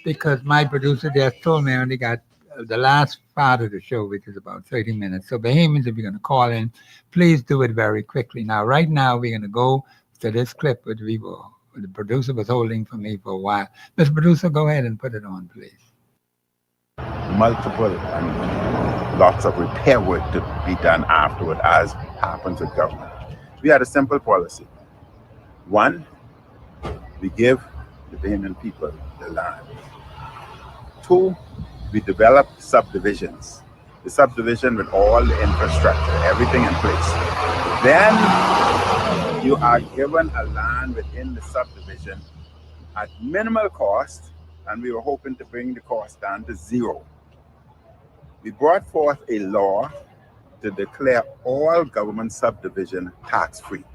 because my producer just told me I only got the last part of the show, which is about 30 minutes. So, Bahamians, if you're going to call in, please do it very quickly. Now, right now, we're going to go to this clip which the producer was holding for me for a while. Mr. Producer, go ahead and put it on, please. Multiple and lots of repair work to be done afterward, as happens with government. We had a simple policy. One, we give the Bahamian people the land. Two, we develop subdivisions. The subdivision with all the infrastructure, everything in place. Then you are given a land within the subdivision at minimal cost, and we were hoping to bring the cost down to zero. We brought forth a law to declare all government subdivision tax-free,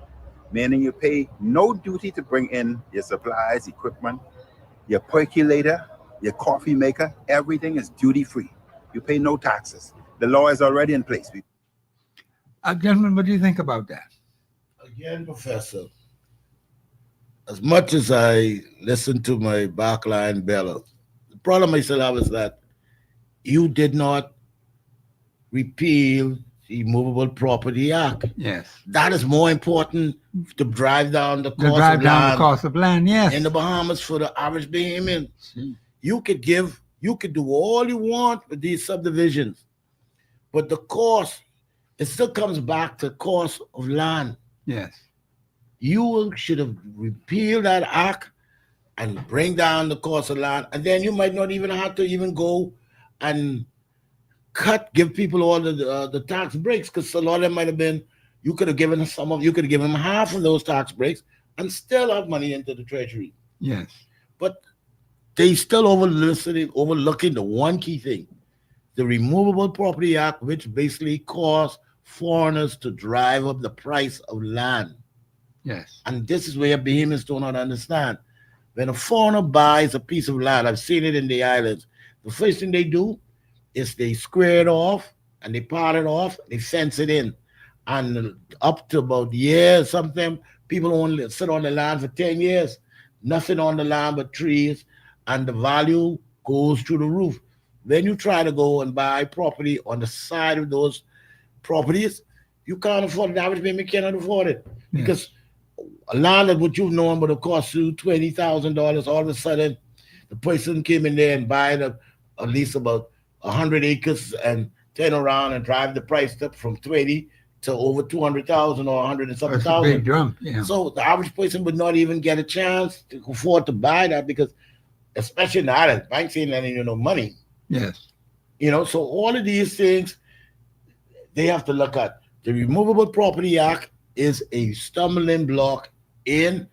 meaning you pay no duty to bring in your supplies, equipment, your percolator, your coffee maker, everything is duty-free. You pay no taxes. The law is already in place. Gentlemen, what do you think about that? Again, Professor, as much as I listen to my backline bellow, the problem I still have is that you did not repeal the Movable Property Act. Yes. That is more important to drive down the cost To drive of down land the cost of land, yes. in the Bahamas for the average Bahamian. You could do all you want with these subdivisions, but the cost, it still comes back to cost of land. Yes. You should have repealed that act and bring down the cost of land, and then you might not even have to even go and give people all the tax breaks, because a lot of them might have been, you could have given them half of those tax breaks and still have money into the treasury. Yes. But they still overlooking the one key thing, the Removable Property Act, which basically caused foreigners to drive up the price of land. Yes. And this is where Bahamians do not understand. When a foreigner buys a piece of land, I've seen it in the islands, the first thing they do is they square it off and they part it off, they fence it in. And up to about a year, sometimes people only sit on the land for 10 years, nothing on the land but trees, and the value goes through the roof. Then you try to go and buy property on the side of those properties, you can't afford it. The average Bahamian cannot afford it. Because a land that what you've known would have cost you $20,000, all of a sudden the person came in there and buy at least about 100 acres and turn around and drive the price up from 20 to over 200,000 or 100 and something thousand. Big jump, yeah. So the average person would not even get a chance to afford to buy that, because especially in the islands, banks ain't lending you no money. Yes. So all of these things they have to look at. The Removable Property Act is a stumbling block it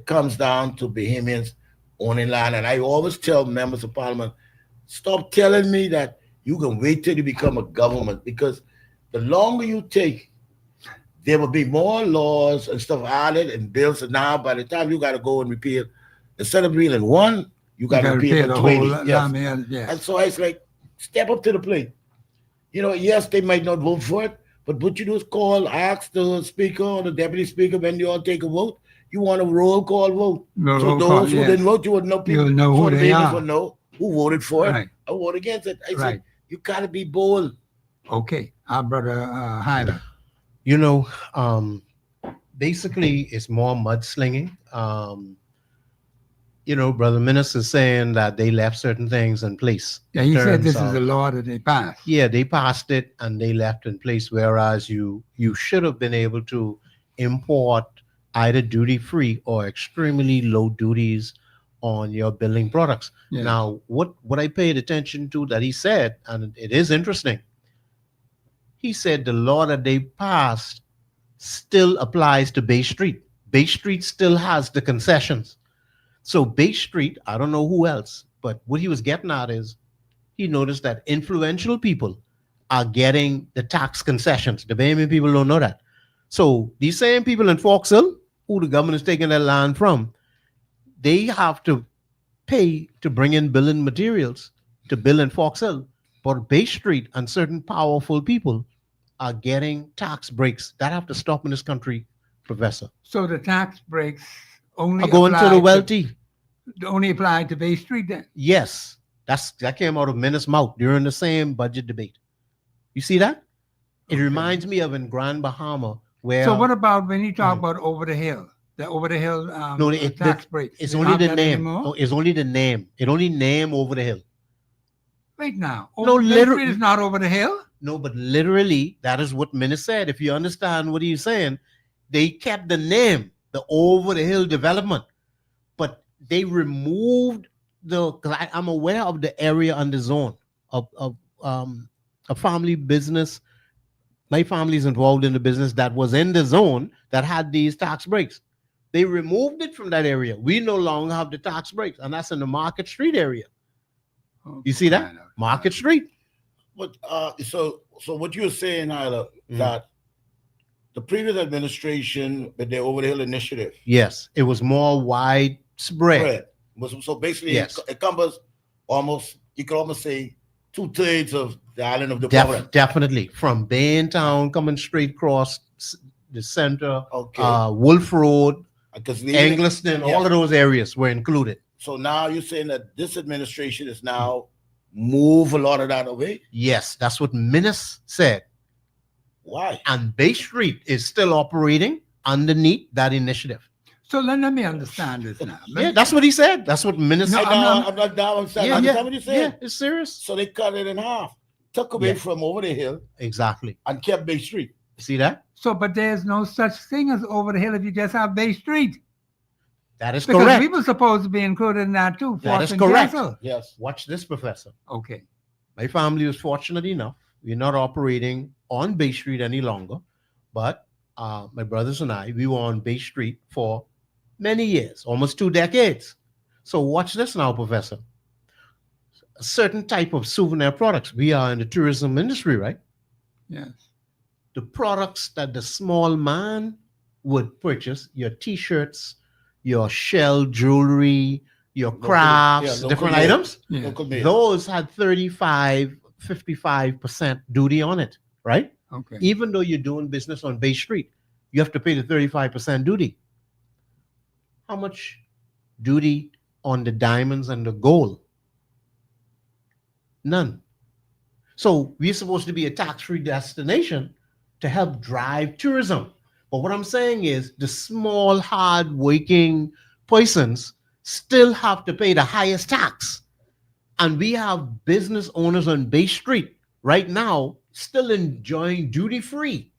comes down to Bahamians owning land. And I always tell members of parliament, stop telling me that you can wait till you become a government, because the longer you take, there will be more laws and stuff added and bills. And now by the time you got to go and repeal, instead of repealing one, you got to repeal the 20. whole Yes. And so it's like, step up to the plate. Yes, they might not vote for it, but what you do is ask the speaker or the deputy speaker when you all take a vote. You want a roll call vote. So those who didn't vote, you would know people. You'll know who they are. Will know who voted for it. Right. I vote against it. I said, you got to be bold. Okay. Our brother Hyder. Basically, it's more mudslinging. Brother Minister saying that they left certain things in place. Yeah, he said this is a law that they passed. Yeah, they passed it and they left in place, whereas you should have been able to import either duty-free or extremely low duties on your building products. Yeah. Now, what I paid attention to that he said, and it is interesting, he said the law that they passed still applies to Bay Street. Bay Street still has the concessions. So Bay Street, I don't know who else, but what he was getting at is he noticed that influential people are getting the tax concessions. The Bahamian people don't know that. So these same people in Foxhill, who the government is taking their land from, they have to pay to bring in building materials to build in Foxhill. But Bay Street and certain powerful people are getting tax breaks. That have to stop in this country, Professor. So the tax breaks only are going to the wealthy. only applied to Bay Street then. Yes, that came out of Minnis' mouth during the same budget debate. You see that? It Okay. reminds me of in Grand Bahama where. So what about when you talk about over the hill? The over the hill No, tax breaks. it's They only don't the have that name. anymore? No, it's only the name. It only name over the hill. Wait now. No, Bay literally- Street is not over the hill? No, but literally, that is what Minnis said. If you understand what he's saying, they kept the name, the over the hill development, but they removed because I'm aware of the area and the zone of a family business. My family is involved in the business that was in the zone that had these tax breaks. They removed it from that area. We no longer have the tax breaks, and that's in the Market Street area. You see that? Market Street. But so what you're saying, Hyla, that the previous administration with the Over the Hill initiative, Yes, it was more widespread. so basically Yes. it covers almost, you could almost say 2/3 of the island of the province. Definitely from Baintown coming straight across the center, Okay. Wolf Road, Because Angliston, all of those areas were included. So now you're saying that this administration is now move a lot of that away? Yes, that's what Minnis said. Why? And Bay Street is still operating underneath that initiative. So let me understand this now. Yeah, that's what he said. That's what Minnis said. I'm not down. I'm saying, understand what you're saying? Yeah, it's serious. So they cut it in half, took away Yeah. from Over the Hill Exactly. and kept Bay Street. See that? So, but there's no such thing as over the hill if you just have Bay Street. That is Because correct. we were supposed to be included in that too. That is Fort and correct. Castle. Yes. Watch this, Professor. Okay. My family was fortunate enough. We're not operating on Bay Street any longer, but my brothers and I, we were on Bay Street for many years, almost 2 decades. So watch this now, Professor. A certain type of souvenir products. We are in the tourism industry, right? Yes. The products that the small man would purchase, your T-shirts, your shell jewelry, your crafts, local different made. items. Yeah. Local made. Those had 55% duty on it, right? Okay. Even though you're doing business on Bay Street, you have to pay the 35% duty. How much duty on the diamonds and the gold? None. So we're supposed to be a tax-free destination to help drive tourism. But what I'm saying is the small, hard-working persons still have to pay the highest tax. And we have business owners on Bay Street right now still enjoying duty-free.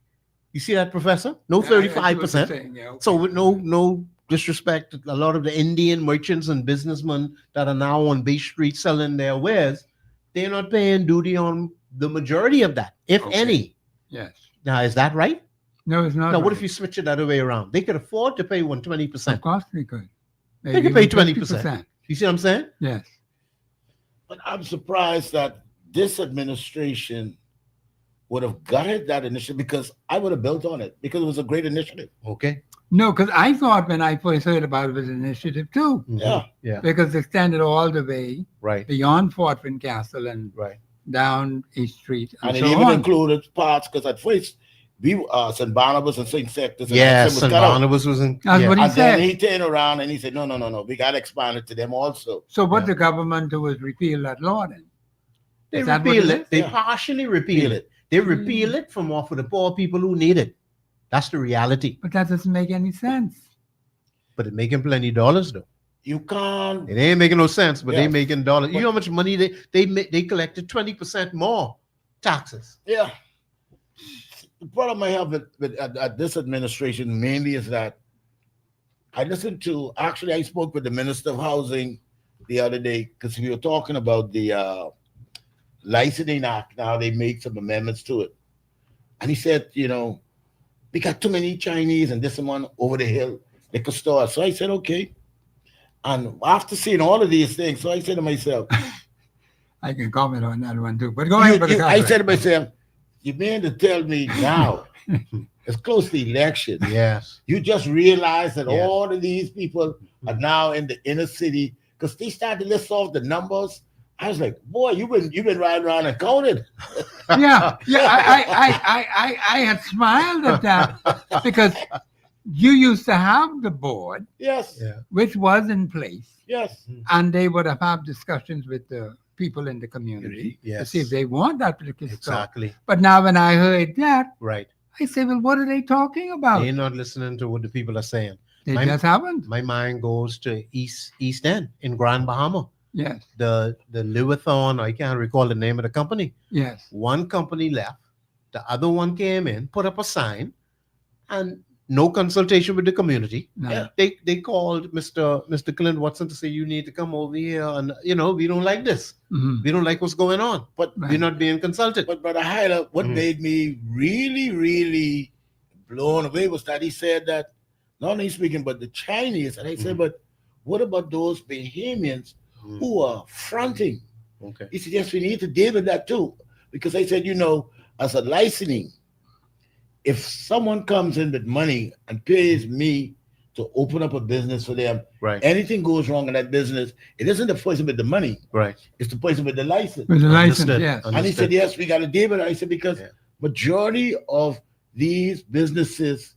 You see that, Professor? No Yeah, I see what you're 35%. saying, yeah, okay. So with no disrespect, a lot of the Indian merchants and businessmen that are now on Bay Street selling their wares, they're not paying duty on the majority of that, if Okay. any. Yes. Now, is that right? No, it's not. Now, what right. if you switch it the other way around? They could afford to pay 120%. Of course they could. They Maybe could pay even 20%. You see what I'm saying? Yes. But I'm surprised that this administration would have gutted that initiative because I would have built on it because it was a great initiative. Okay. No, because I thought when I first heard about it was an initiative too, Yeah. Yeah. because it extended all the way Right. beyond Fort Castle and Right. down East Street and, And it so even on. included parts because at first we St. Barnabas and St. Sectors and Yes, was and cut out. Barnabas was in. That's yeah. what he And then said. he turned around and he said, no, we got to expand it to them also. So what Yeah. the government do is repeal that law then? They Is that what repeal it it. is? They Yeah. partially repeal it. They repeal it from off of the poor people who need it. That's the reality. But that doesn't make any sense. But it's making plenty of dollars though. You can't. It ain't making no sense, but they Yeah. making dollars. You know how much money they collected 20% more taxes. Yeah. The problem I have with this administration mainly is that I spoke with the Minister of Housing the other day because we were talking about the licensing act. Now they made some amendments to it. And he said, we got too many Chinese and this one over the hill, liquor store. So I said, okay. And after seeing all of these things, so I said to myself, I can comment on that one too. But go ahead. Brother I Cartwright. said to myself, you mean to tell me now, it's close to the election. Yes. You just realize that Yeah. all of these people are now in the inner city because they started to list off the numbers. I was like, boy, you've been riding around and counting. Yeah. I had smiled at that because you used to have the board, Yes. Yeah. which was in place, Yes. and they would have had discussions with the people in the community to Yes. see if they want that particular store. Exactly. But now when I heard that, Right. I said, well, what are they talking about? They're not listening to what the people are saying. They my- just haven't. My mind goes to East End in Grand Bahama. Yes, The Lewithon, I can't recall the name of the company. yes. One company left, the other one came in, put up a sign, and no consultation with the community. No. They called Mr. Clint Watson to say, you need to come over here, and we don't like this. Mhm. We don't like what's going on. But Right. We're not being consulted. But Brother Hyla, what Mhm. made me really, really blown away was that he said that not only speaking, but the Chinese, and I said, but what about those Bahamians who are fronting? Okay. He said, yes, we need to deal with that too. Because I said, as a licensing, if someone comes in with money and pays me to open up a business for them, Right. anything goes wrong in that business, it isn't the poison with the money, Right. it's the poison with the license. With the license, Understood. yes. And he said, Understood. yes, we got to deal with it. I said, because Yeah. majority of these businesses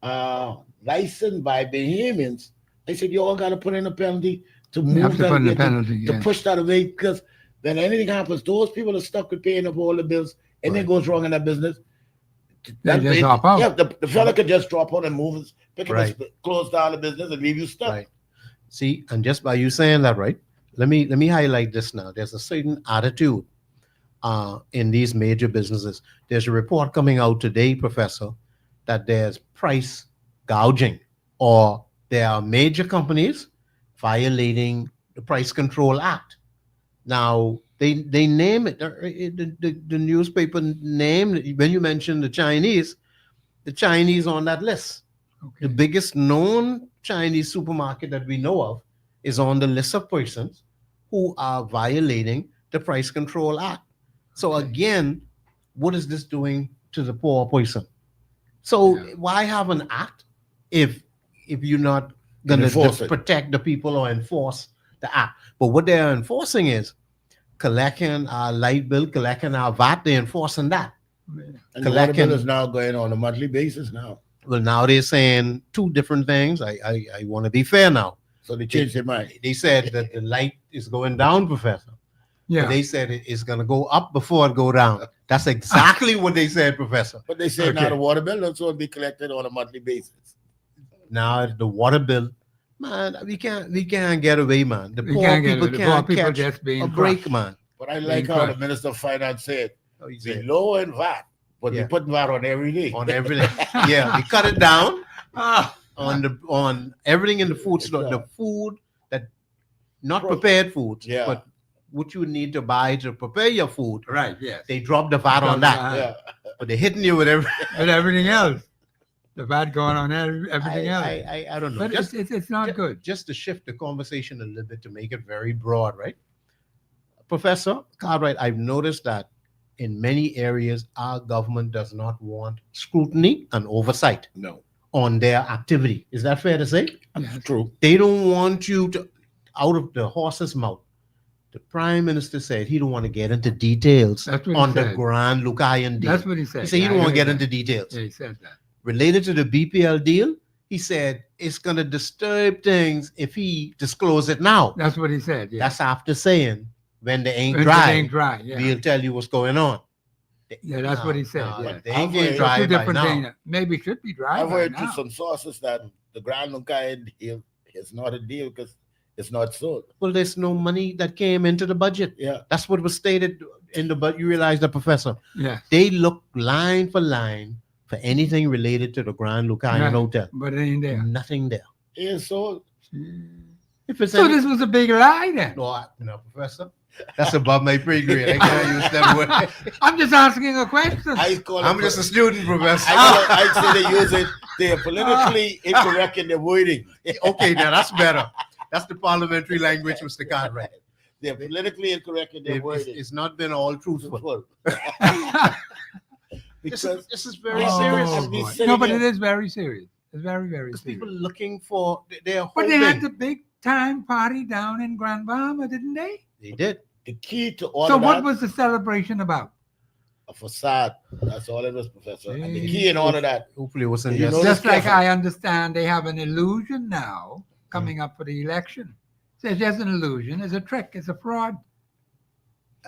are licensed by Bahamians. I said, you all got to put in a penalty to You move have to that put in away, a penalty, to yes. push that away, because then anything happens, those people are stuck with paying up all the bills. Anything Right. goes wrong in that business, They just drop out. Yeah, the fella could just drop out and move, pick up Right. his, close down the business and leave you stuck. Right. See, and just by you saying that, right? Let me highlight this now. There's a certain attitude in these major businesses. There's a report coming out today, Professor, that there's price gouging, or there are major companies violating the Price Control Act. Now they name it. The newspaper named, when you mention the Chinese on that list. The Okay. biggest known Chinese supermarket that we know of is on the list of persons who are violating the Price Control Act. So Okay. again, what is this doing to the poor person? So Yeah. why have an act if you're not going Enforce to it. protect the people or enforce the act? But what they're enforcing is collecting our light bill, collecting our VAT. They're enforcing that. And the water Collecting- bill is now going on a monthly basis now. Well, now they're saying two different things. I want to be fair now. So they changed their mind. They said that the light is going down, Professor. Yeah. But they said it's going to go up before it go down. That's exactly what they said, Professor. But they say now Okay. the water bill also will be collected on a monthly basis. Now the water bill, man, we can't get away, man. The We poor can't get people it. The poor can't people catch just being a break, crushed. man. But I like Being how the crushed. Minister of Finance said, Oh, you we said lower in VAT, but Yeah. we put VAT on everything. on everything. Yeah, we cut it down Ah, on everything in the food store. The food that not Pro- prepared foods, Yeah. but what you need to buy to prepare your food. right, yes. They drop the VAT on Drop the that, VAT. Yeah. but they're hitting you with everything. But everything else, the VAT going on everything else. I don't know. But Just, it's not good. just to shift the conversation a little bit to make it very broad, right? Professor Cartwright, I've noticed that in many areas, our government does not want scrutiny and oversight No, on their activity. Is that fair to say? Yes. true. They don't want you to, out of the horse's mouth. The Prime Minister said he don't want to get into details That's what he on the said. Grand Lucayan deal. That's what he said. He said he Yeah, don't I want to heard get that. into details. Yeah, he said that. Related to the BPL deal, he said it's going to disturb things if he disclose it now. That's what he said. Yeah. That's after saying when they ain't When it dry, ain't dry. Yeah. we'll tell you what's going on. Yeah, that's what he said. Yeah. They ain't I've getting heard dry Two by different now. things. Maybe it should be dry. I've by heard now. through some sources that the Grand Lucayan deal is not a deal because it's not sold. Well, there's no money that came into the budget. Yeah. That's what was stated in the budget. You realize that, Professor? Yeah. They look line for line for anything related to the Grand Lucayan Right. Hotel. But it ain't there. Nothing there. Yeah, sold. If it's So any- this was a big lie then. no, Professor. That's above my pay grade. I can't use that word. I'm just asking a question. I call I'm it, just a student, Professor. I say they use it. They are politically incorrect in their wording. Okay, now that's better. That's the parliamentary language, Mr. Conrad. They're politically incorrect in their wording. It's not been all truthful. Because This is very Oh, serious. As we boy. say No, but here- it is very serious. It's very, very Because serious. people looking for they're But they hoping. had the big time party down in Grand Bahama, didn't they? They did. the key to all So of what that, was the celebration about? a facade. That's all it was, Professor. And the key in all of that. Hopefully it wasn't You just. notice Just like careful. I understand they have an illusion now coming up for the election. So it's just an illusion. It's a trick. It's a fraud.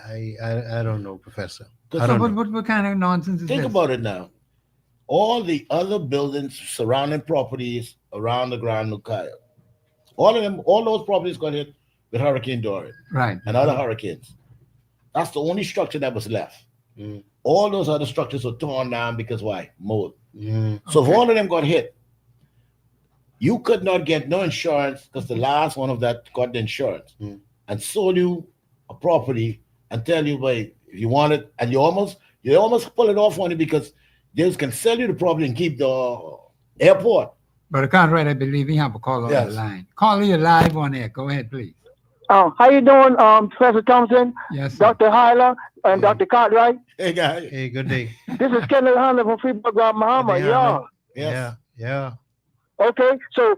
I don't know, Professor. I So don't know. what kind of nonsense is Think this? about it now. All the other buildings surrounding properties around the Grand Lucaya, all of them, all those properties got hit with Hurricane Dorian Right. and other hurricanes. That's the only structure that was left. Mm. All those other structures were torn down because why? Mold. Mm. So if Okay. all of them got hit, you could not get no insurance because the last one of that got the insurance and sold you a property and tell you, wait, if you want it, and you almost pull it off on you because they can sell you the property and keep the airport. But Conrad, I believe we have a caller on Yes. the line. Caller, you're live on air. Go ahead, please. How you doing, Professor Thompson, Yes, sir. Dr. Hyler, and Yeah. Dr. Cartwright? Hey, guy. Hey, good day. This is Kenneth Hunter from Freeport, Bahama. Good day, Yeah. Hunter. Yes. Yeah. Okay. So,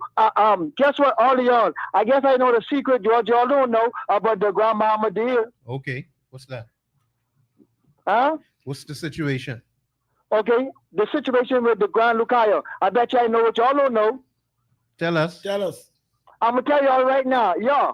guess what, all of y'all? I guess I know the secret y'all don't know about the Grand Bahama deal, Okay. What's that? huh? What's the situation? Okay. The situation with the Grand Lucaya. I bet you I know what y'all don't know. Tell us. Tell us. I'm gonna tell y'all right now. Yeah.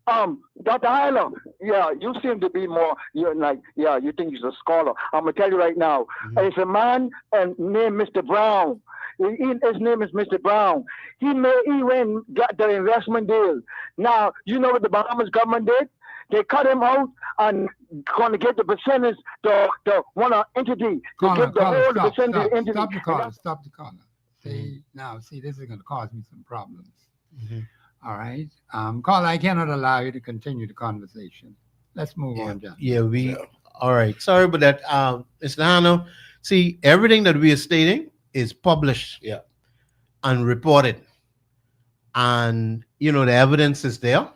Dr. Hyler, yeah, you seem to be more, you think he's a scholar. I'm gonna tell you right now. It's a man named Mr. Brown. His name is Mr. Brown. He went and got the investment deal. Now, you know what the Bahamas government did? They cut him out and gonna get the percentage to one entity to Caller, get the whole percentage entity. stop the caller. Stop the caller. See, this is going to cause me some problems. All right. Caller, I cannot allow you to continue the conversation. Let's move on, John. Yeah, all right. Sorry about that. Mr. Hano, see, everything that we are stating is published and reported. And, the evidence is there.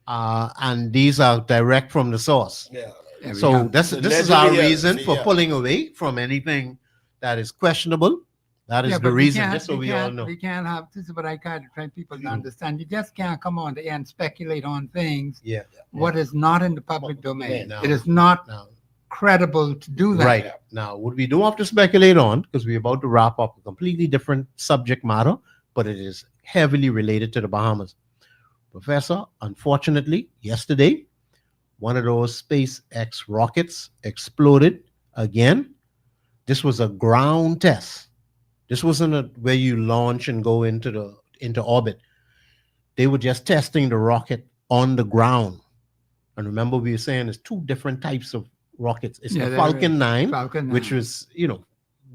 And these are direct from the source. Yeah. So this is our reason for yeah. pulling away from anything that is questionable. That is the but we reason, can't- just so we all know. We can't have, this is what I kind of try people to understand. You just can't come on the air and speculate on things. Yeah. What is not in the public domain. No. It is not No. credible to do that. Right. Now, what we don't have to speculate on, because we're about to wrap up a completely different subject matter, but it is heavily related to the Bahamas. Professor, unfortunately, yesterday, one of those SpaceX rockets exploded again. This was a ground test. This wasn't where you launch and go into orbit. They were just testing the rocket on the ground. And remember, we were saying there's two different types of rockets. It's the Falcon 9, which was,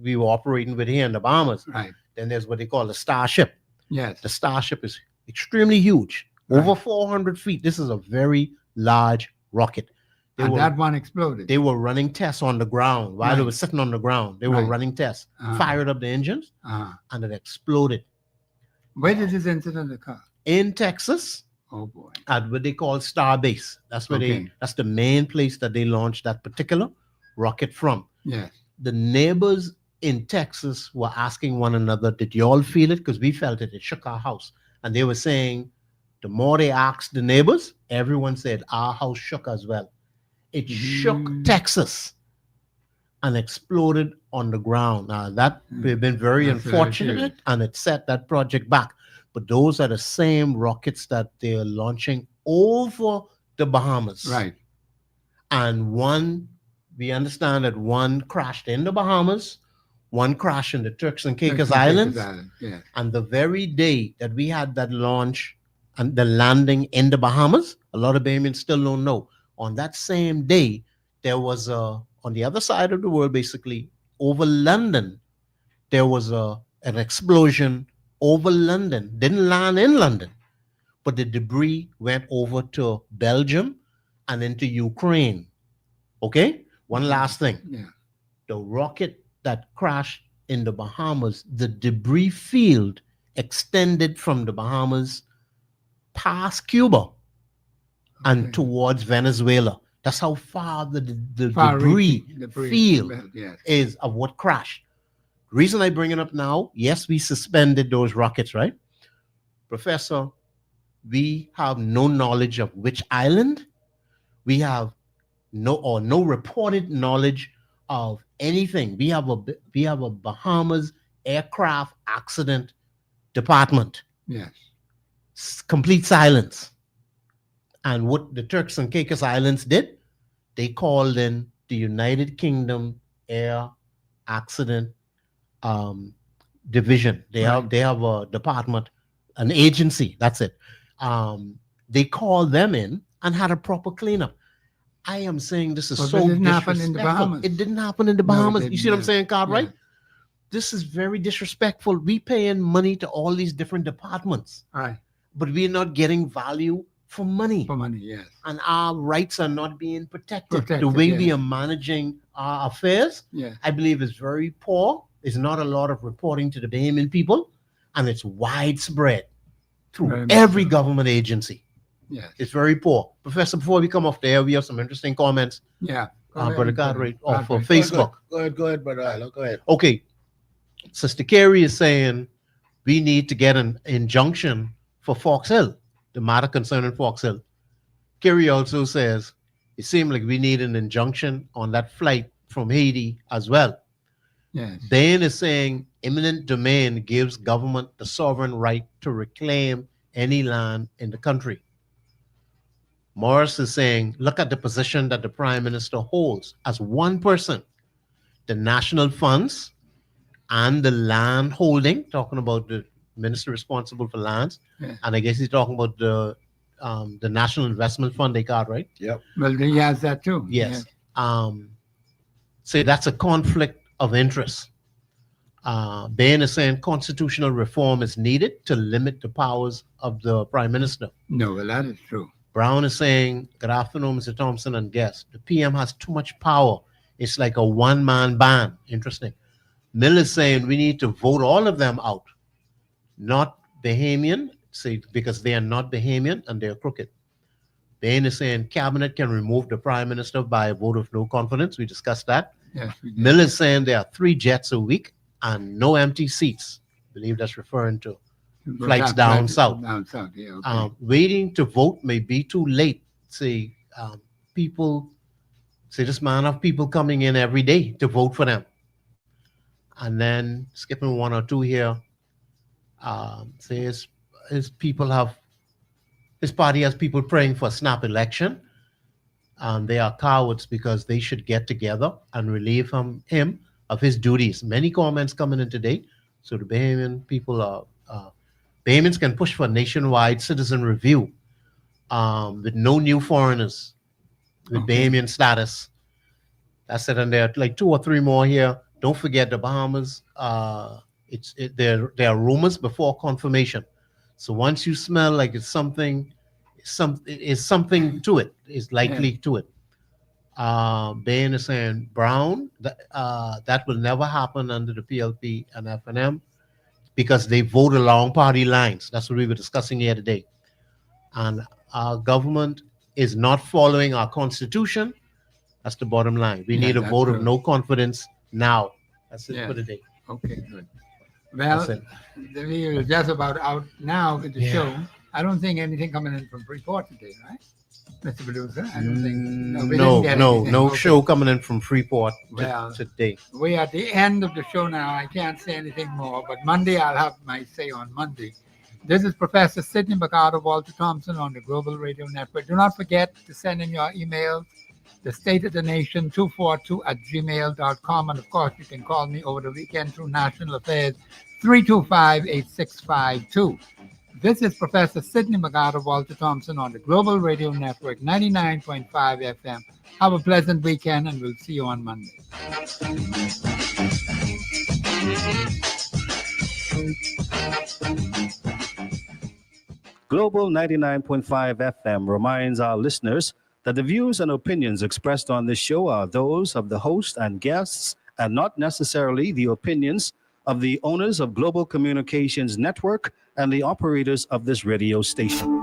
we were operating with here in the Bahamas. Right. Then there's what they call the Starship. Yes. The Starship is extremely huge, over 400 feet. This is a very large rocket. That one exploded. They were running tests on the ground while they were sitting on the ground. They were running tests, fired up the engines, and it exploded. Where did this incident occur? In Texas. Oh boy. At what they call Starbase. That's where that's the main place that they launched that particular rocket from. Yes. The neighbors in Texas were asking one another, did you all feel it? Because we felt it. It shook our house. And they were saying, the more they asked the neighbors, everyone said, our house shook as well. It shook Texas and exploded on the ground. Now, that would have been very unfortunate, and it set that project back. But those are the same rockets that they're launching over the Bahamas. Right. And we understand that one crashed in the Bahamas, one crashed in the Turks and Caicos Islands. Yes. And the very day that we had that launch and the landing in the Bahamas, a lot of Bahamians still don't know. On that same day, there was on the other side of the world, basically over London, there was an explosion over London. Didn't land in London, but the debris went over to Belgium and into Ukraine. Okay? One last thing. Yeah. The rocket that crashed in the Bahamas, the debris field extended from the Bahamas past Cuba and towards Venezuela. That's how far the debris field is of what crashed. The reason I bring it up now, yes, we suspended those rockets, right? Professor, we have no knowledge of which island. We have no reported knowledge of anything. We have a Bahamas aircraft accident department. Yes. Complete silence. And what the Turks and Caicos Islands did, they called in the United Kingdom Air Accident Division. They have a department, an agency. That's it. They called them in and had a proper cleanup. I am saying this is But so it didn't happen disrespectful. in the Bahamas. It didn't happen in the No, it Bahamas. didn't, You see what I'm yeah. saying, Cartwright? Yeah. This is very disrespectful. We paying money to all these different departments, Right. but we're not getting value for money. For money, yes. And our rights are not being protected. The Protected, way we yes. are managing our affairs, Yeah. I believe, is very poor. There's not a lot of reporting to the Bahamian people, and it's widespread through Very much every so. government agency. Yes. It's very poor. Professor, before we come off the air, we have some interesting comments. Yeah. Brother Cartwright, off of Cartwright. Facebook. Go ahead, brother. Hyla, go ahead. Okay. Sister Carey is saying we need to get an injunction for Fox Hill, the matter concerning Fox Hill. Carey also says it seems like we need an injunction on that flight from Haiti as well. Yes. Bain is saying eminent domain gives government the sovereign right to reclaim any land in the country. Morris is saying, look at the position that the Prime Minister holds as one person. The national funds and the land holding, talking about the minister responsible for lands, Yeah. and I guess he's talking about the National Investment Fund they got, right? Yep. Well, he has that too. Yes. Say that's a conflict of interest. Bain is saying constitutional reform is needed to limit the powers of the Prime Minister. No, well, that is true. Brown is saying, good afternoon, Mr. Thompson and guests. The PM has too much power. It's like a one-man band. Interesting. Mill is saying we need to vote all of them out. Not Bahamian, say, because they are not Bahamian and they're crooked. Bain is saying cabinet can remove the Prime Minister by a vote of no confidence. We discussed that. Yes, we did. Mill is saying there are 3 jets a week and no empty seats. I believe that's referring to flights down south. Down south, yeah. Okay. Waiting to vote may be too late. Say, this man have people coming in every day to vote for them. And then skipping 1 or 2 here, says his party has people praying for a snap election. They are cowards because they should get together and relieve him of his duties. Many comments coming in today. So the Bahamian people are, Bahamians can push for nationwide citizen review with no new foreigners with Bahamian status. That's it. And there are like 2 or 3 more here. Don't forget the Bahamas. There are rumors before confirmation. So once you smell like it's something to it. It's likely to it. Bain is saying Brown that will never happen under the PLP and FNM because they vote along party lines. That's what we were discussing here today. And our government is not following our constitution. That's the bottom line. We need a vote of no confidence now. That's it for the day. Okay, good. Well, we are just about out now with the show. I don't think anything coming in from Freeport today, right? Mr. Producer, I don't think. No show coming in from Freeport today. We're at the end of the show now. I can't say anything more, but Monday I'll have my say on Monday. This is Professor Sidney McArthur Walter Thompson on the Global Radio Network. Do not forget to send in your emails, the State of the Nation 242@gmail.com. And of course, you can call me over the weekend through National Affairs 325-8652. This is Professor Sidney McArthur Walter Thompson on the Global Radio Network 99.5 FM. Have a pleasant weekend and we'll see you on Monday. Global 99.5 FM reminds our listeners that the views and opinions expressed on this show are those of the host and guests and not necessarily the opinions of the owners of Global Communications Network and the operators of this radio station.